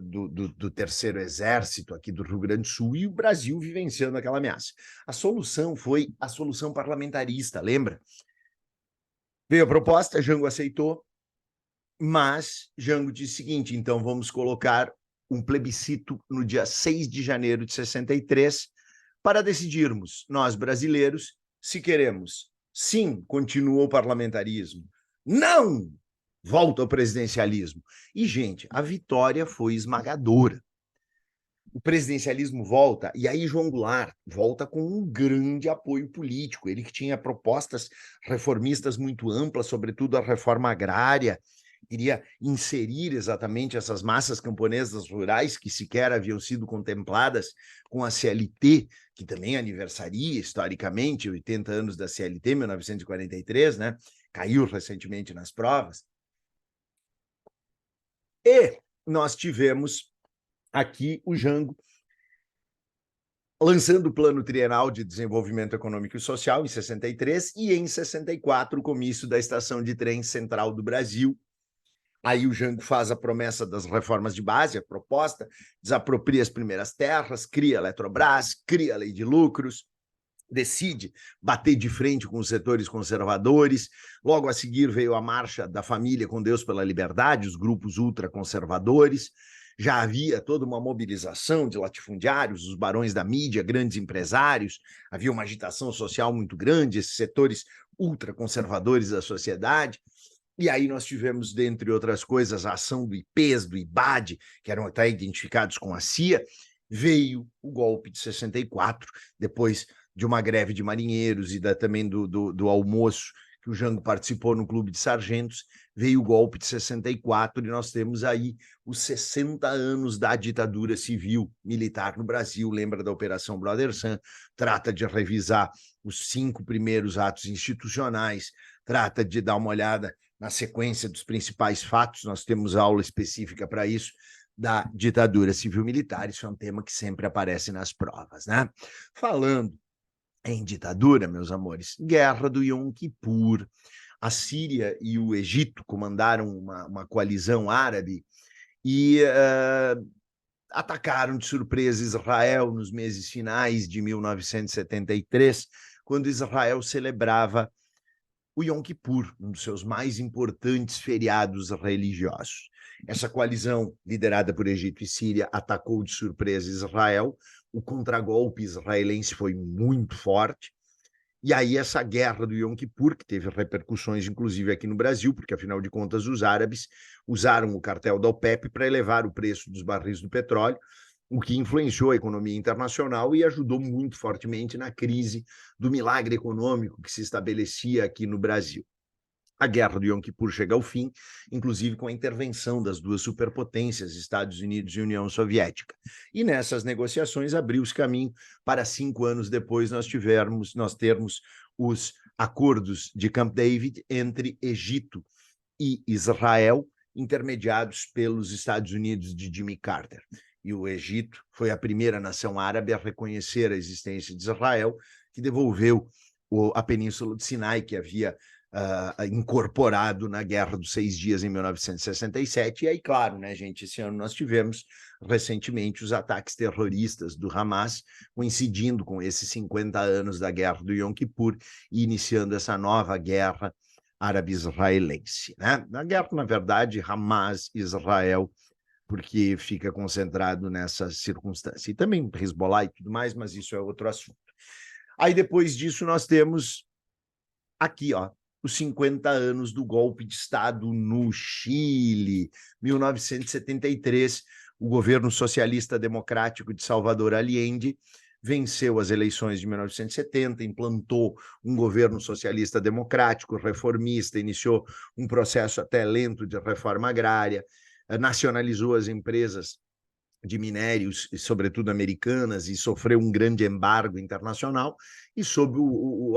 do Terceiro Exército aqui do Rio Grande do Sul, e o Brasil vivenciando aquela ameaça. A solução foi a solução parlamentarista, lembra? Veio a proposta, Jango aceitou, mas Jango disse o seguinte: então vamos colocar um plebiscito no dia 6 de janeiro de 63 para decidirmos, nós brasileiros, se queremos, sim, continua o parlamentarismo, não, volta ao presidencialismo. E, gente, a vitória foi esmagadora. O presidencialismo volta, e aí João Goulart volta com um grande apoio político, ele que tinha propostas reformistas muito amplas, sobretudo a reforma agrária, queria inserir exatamente essas massas camponesas rurais que sequer haviam sido contempladas com a CLT, que também aniversaria historicamente 80 anos da CLT, 1943, né? Caiu recentemente nas provas. E nós tivemos aqui o Jango lançando o Plano Trienal de Desenvolvimento Econômico e Social em 63 e em 64 o comício da Estação de Trem Central do Brasil, Aí o Jango faz a promessa das reformas de base, a proposta, desapropria as primeiras terras, cria a Eletrobras, cria a lei de lucros, decide bater de frente com os setores conservadores. Logo a seguir veio a marcha da família com Deus pela liberdade, os grupos ultraconservadores. Já havia toda uma mobilização de latifundiários, os barões da mídia, grandes empresários, havia uma agitação social muito grande, esses setores ultraconservadores da sociedade. E aí nós tivemos, dentre outras coisas, a ação do IPES, do IBAD, que eram até identificados com a CIA. Veio o golpe de 64, depois de uma greve de marinheiros e também do almoço que o Jango participou no Clube de Sargentos, veio o golpe de 64 e nós temos aí os 60 anos da ditadura civil-militar no Brasil. Lembra da Operação Brother Sun, trata de revisar os 5 primeiros atos institucionais, trata de dar uma olhada na sequência dos principais fatos, nós temos aula específica para isso, da ditadura civil-militar. Isso é um tema que sempre aparece nas provas, né? Falando em ditadura, meus amores, guerra do Yom Kippur. A Síria e o Egito comandaram uma coalizão árabe e atacaram de surpresa Israel nos meses finais de 1973, quando Israel celebrava o Yom Kippur, um dos seus mais importantes feriados religiosos. Essa coalizão, liderada por Egito e Síria, atacou de surpresa Israel. O contragolpe israelense foi muito forte. E aí essa guerra do Yom Kippur, que teve repercussões inclusive aqui no Brasil, porque afinal de contas os árabes usaram o cartel da OPEP para elevar o preço dos barris do petróleo, o que influenciou a economia internacional e ajudou muito fortemente na crise do milagre econômico que se estabelecia aqui no Brasil. A guerra do Yom Kippur chega ao fim, inclusive com a intervenção das duas superpotências, Estados Unidos e União Soviética. E nessas negociações abriu-se caminho para 5 anos depois nós termos os acordos de Camp David entre Egito e Israel, intermediados pelos Estados Unidos de Jimmy Carter. E o Egito foi a primeira nação árabe a reconhecer a existência de Israel, que devolveu a Península do Sinai, que havia incorporado na Guerra dos 6 Dias em 1967. E aí, claro, né, gente, esse ano nós tivemos recentemente os ataques terroristas do Hamas, coincidindo com esses 50 anos da Guerra do Yom Kippur e iniciando essa nova guerra árabe-israelense, né? A guerra, na verdade, Hamas-Israel, porque fica concentrado nessa circunstância. E também Hezbollah e tudo mais, mas isso é outro assunto. Aí, depois disso, nós temos aqui, ó, os 50 anos do golpe de Estado no Chile, 1973, o governo socialista democrático de Salvador Allende venceu as eleições de 1970, implantou um governo socialista democrático, reformista, iniciou um processo até lento de reforma agrária, nacionalizou as empresas de minérios, sobretudo americanas, e sofreu um grande embargo internacional, e sob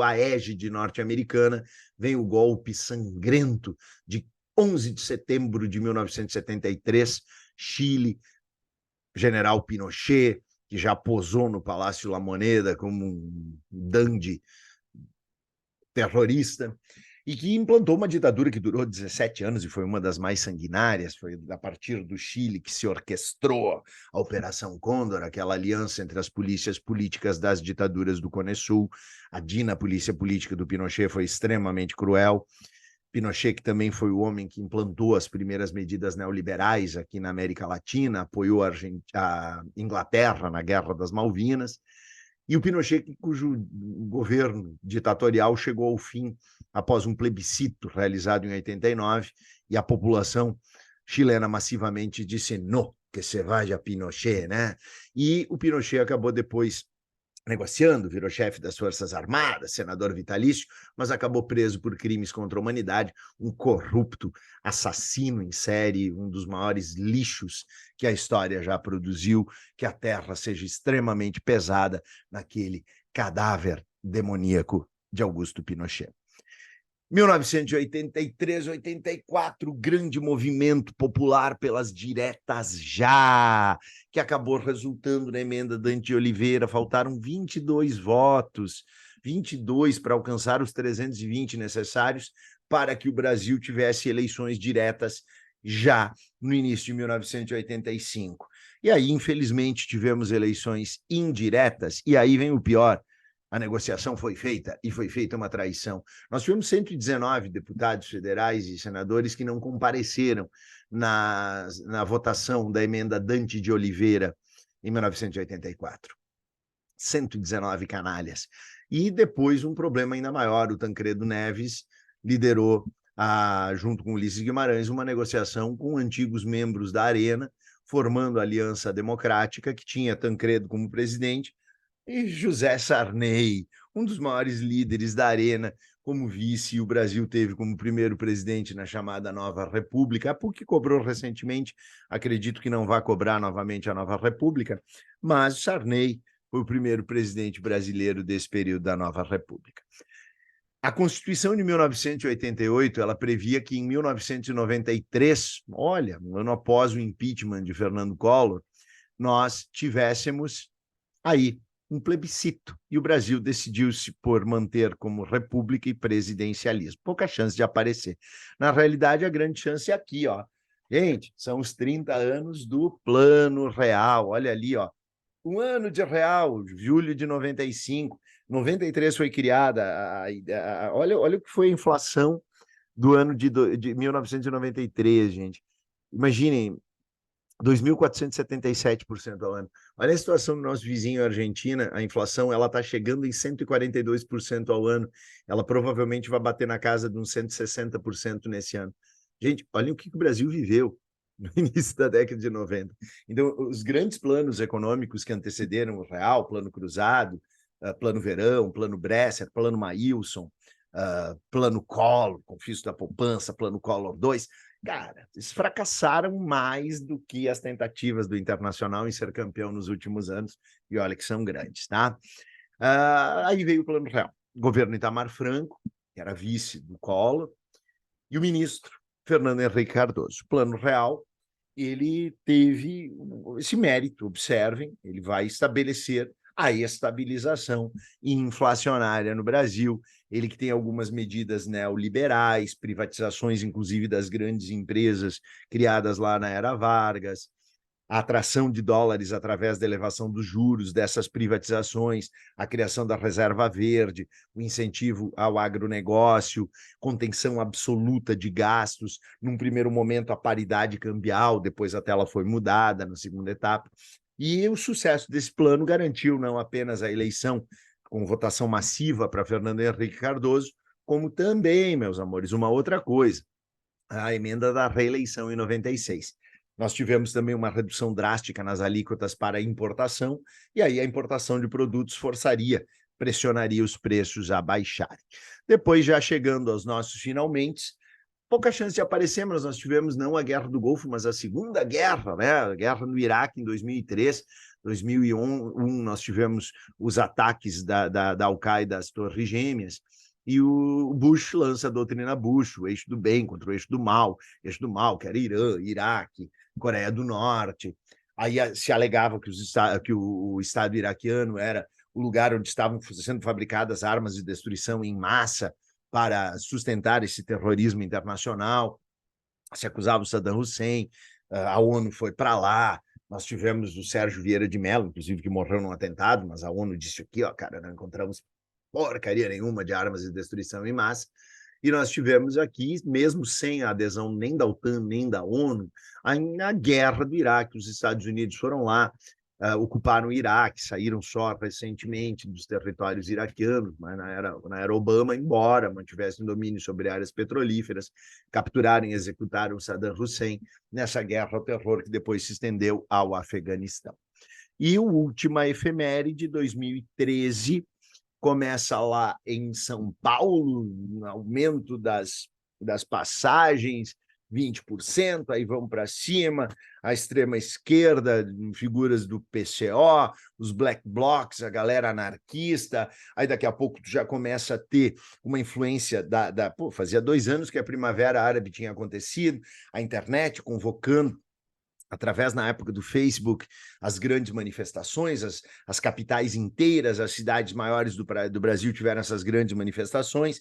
a égide norte-americana vem o golpe sangrento de 11 de setembro de 1973, Chile, general Pinochet, que já posou no Palácio La Moneda como um dandy terrorista, e que implantou uma ditadura que durou 17 anos e foi uma das mais sanguinárias. Foi a partir do Chile que se orquestrou a Operação Cóndor, aquela aliança entre as polícias políticas das ditaduras do Cone Sul. A DINA, a polícia política do Pinochet, foi extremamente cruel. Pinochet, que também foi o homem que implantou as primeiras medidas neoliberais aqui na América Latina, apoiou a Inglaterra na Guerra das Malvinas. E o Pinochet, cujo governo ditatorial chegou ao fim após um plebiscito realizado em 89, e a população chilena massivamente disse "no, que se vaya Pinochet", né? E o Pinochet acabou depois negociando, virou chefe das Forças Armadas, senador vitalício, mas acabou preso por crimes contra a humanidade, um corrupto assassino em série, um dos maiores lixos que a história já produziu, que a terra seja extremamente pesada naquele cadáver demoníaco de Augusto Pinochet. 1983, 84, grande movimento popular pelas diretas já, que acabou resultando na emenda Dante de Oliveira. Faltaram 22 votos, 22 para alcançar os 320 necessários para que o Brasil tivesse eleições diretas já no início de 1985. E aí, infelizmente, tivemos eleições indiretas, e aí vem o pior. A negociação foi feita, e foi feita uma traição. Nós tivemos 119 deputados federais e senadores que não compareceram na votação da emenda Dante de Oliveira em 1984. 119 canalhas. E depois um problema ainda maior, o Tancredo Neves liderou, junto com Ulisses Guimarães, uma negociação com antigos membros da Arena, formando a Aliança Democrática, que tinha Tancredo como presidente, e José Sarney, um dos maiores líderes da Arena, como vice, e o Brasil teve como primeiro presidente na chamada Nova República. A PUC cobrou recentemente, acredito que não vai cobrar novamente a Nova República, mas Sarney foi o primeiro presidente brasileiro desse período da Nova República. A Constituição de 1988, ela previa que em 1993, olha, um ano após o impeachment de Fernando Collor, nós tivéssemos aí um plebiscito, e o Brasil decidiu-se por manter como república e presidencialismo. Pouca chance de aparecer. Na realidade, a grande chance é aqui, ó. Gente, são os 30 anos do Plano Real. Olha ali, ó. Um ano de real, julho de 95. 93 foi criada. Olha o que foi a inflação do ano de 1993, gente. Imaginem, 2.477% ao ano. Olha a situação do nosso vizinho Argentina, a inflação ela está chegando em 142% ao ano. Ela provavelmente vai bater na casa de uns 160% nesse ano. Gente, olha o que o Brasil viveu no início da década de 90. Então, os grandes planos econômicos que antecederam o Real, Plano Cruzado, Plano Verão, Plano Bresser, Plano Maílson, Plano Collor, Confisco da Poupança, Plano Collor 2, cara, eles fracassaram mais do que as tentativas do Internacional em ser campeão nos últimos anos, e olha que são grandes, tá? Aí veio o Plano Real. O governo Itamar Franco, que era vice do Collor, e o ministro Fernando Henrique Cardoso. O Plano Real, ele teve esse mérito, observem, ele vai estabelecer a estabilização inflacionária no Brasil, ele que tem algumas medidas neoliberais, privatizações, inclusive, das grandes empresas criadas lá na era Vargas, a atração de dólares através da elevação dos juros dessas privatizações, a criação da reserva verde, o incentivo ao agronegócio, contenção absoluta de gastos, num primeiro momento a paridade cambial, depois a tela foi mudada na segunda etapa, e o sucesso desse plano garantiu não apenas a eleição com votação massiva para Fernando Henrique Cardoso, como também, meus amores, uma outra coisa, a emenda da reeleição em 96. Nós tivemos também uma redução drástica nas alíquotas para importação, e aí a importação de produtos pressionaria os preços a baixarem. Depois, já chegando aos nossos finalmente, pouca chance de aparecer, mas nós tivemos não a Guerra do Golfo, mas a Segunda Guerra, né? A guerra no Iraque em 2003, 2001 nós tivemos os ataques da Al-Qaeda às Torres Gêmeas, e o Bush lança a doutrina Bush, o eixo do bem contra o eixo do mal que era Irã, Iraque, Coreia do Norte. Aí se alegava que o Estado iraquiano era o lugar onde estavam sendo fabricadas armas de destruição em massa para sustentar esse terrorismo internacional. Se acusava o Saddam Hussein, a ONU foi para lá, nós tivemos o Sérgio Vieira de Mello, inclusive, que morreu num atentado, mas a ONU disse aqui, ó, cara, não encontramos porcaria nenhuma de armas de destruição em massa. E nós tivemos aqui, mesmo sem a adesão nem da OTAN, nem da ONU, a guerra do Iraque. Os Estados Unidos foram lá, ocuparam o Iraque, saíram só recentemente dos territórios iraquianos, mas na era Obama, embora mantivessem domínio sobre áreas petrolíferas, capturaram e executaram Saddam Hussein nessa guerra ao terror que depois se estendeu ao Afeganistão. E a última efeméride, 2013, começa lá em São Paulo, um aumento das passagens, 20%, aí vão para cima, a extrema-esquerda, figuras do PCO, os black blocs, a galera anarquista, aí daqui a pouco tu já começa a ter uma influência Pô, fazia 2 anos que a Primavera Árabe tinha acontecido, a internet convocando através, na época do Facebook, as grandes manifestações, as capitais inteiras, as cidades maiores do Brasil tiveram essas grandes manifestações.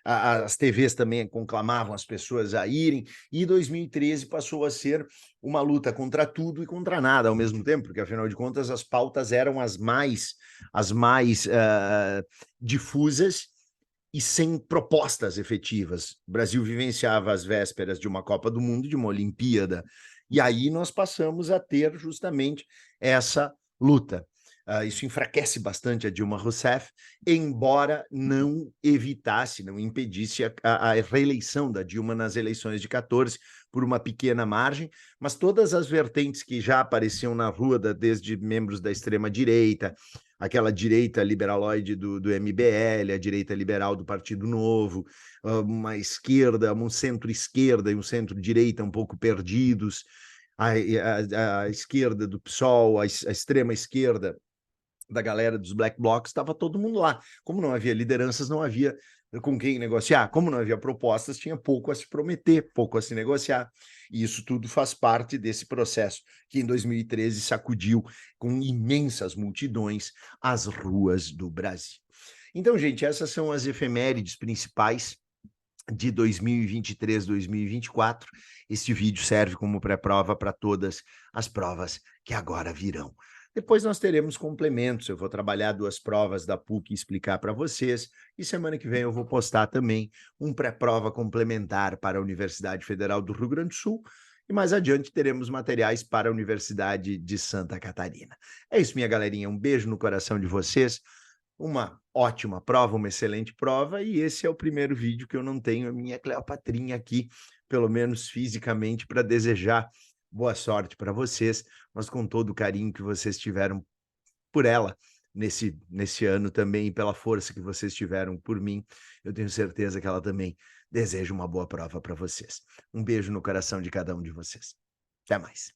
as TVs também conclamavam as pessoas a irem, e 2013 passou a ser uma luta contra tudo e contra nada ao mesmo tempo, porque afinal de contas as pautas eram as mais difusas e sem propostas efetivas. O Brasil vivenciava as vésperas de uma Copa do Mundo, de uma Olimpíada, e aí nós passamos a ter justamente essa luta. Isso enfraquece bastante a Dilma Rousseff, embora não evitasse, não impedisse a reeleição da Dilma nas eleições de 14 por uma pequena margem, mas todas as vertentes que já apareciam na rua, desde membros da extrema-direita, aquela direita liberaloide do MBL, a direita liberal do Partido Novo, uma esquerda, um centro-esquerda e um centro-direita um pouco perdidos, a esquerda do PSOL, a extrema-esquerda da galera dos Black Blocs, estava todo mundo lá. Como não havia lideranças, não havia com quem negociar. Como não havia propostas, tinha pouco a se prometer, pouco a se negociar. E isso tudo faz parte desse processo que em 2013 sacudiu com imensas multidões as ruas do Brasil. Então, gente, essas são as efemérides principais de 2023, 2024. Este vídeo serve como pré-prova para todas as provas que agora virão. Depois nós teremos complementos, eu vou trabalhar 2 provas da PUC e explicar para vocês, e semana que vem eu vou postar também um pré-prova complementar para a Universidade Federal do Rio Grande do Sul, e mais adiante teremos materiais para a Universidade de Santa Catarina. É isso, minha galerinha, um beijo no coração de vocês, uma ótima prova, uma excelente prova, e esse é o primeiro vídeo que eu não tenho a minha Cleopatrinha aqui, pelo menos fisicamente, para desejar boa sorte para vocês, mas com todo o carinho que vocês tiveram por ela nesse ano também, e pela força que vocês tiveram por mim, eu tenho certeza que ela também deseja uma boa prova para vocês. Um beijo no coração de cada um de vocês. Até mais.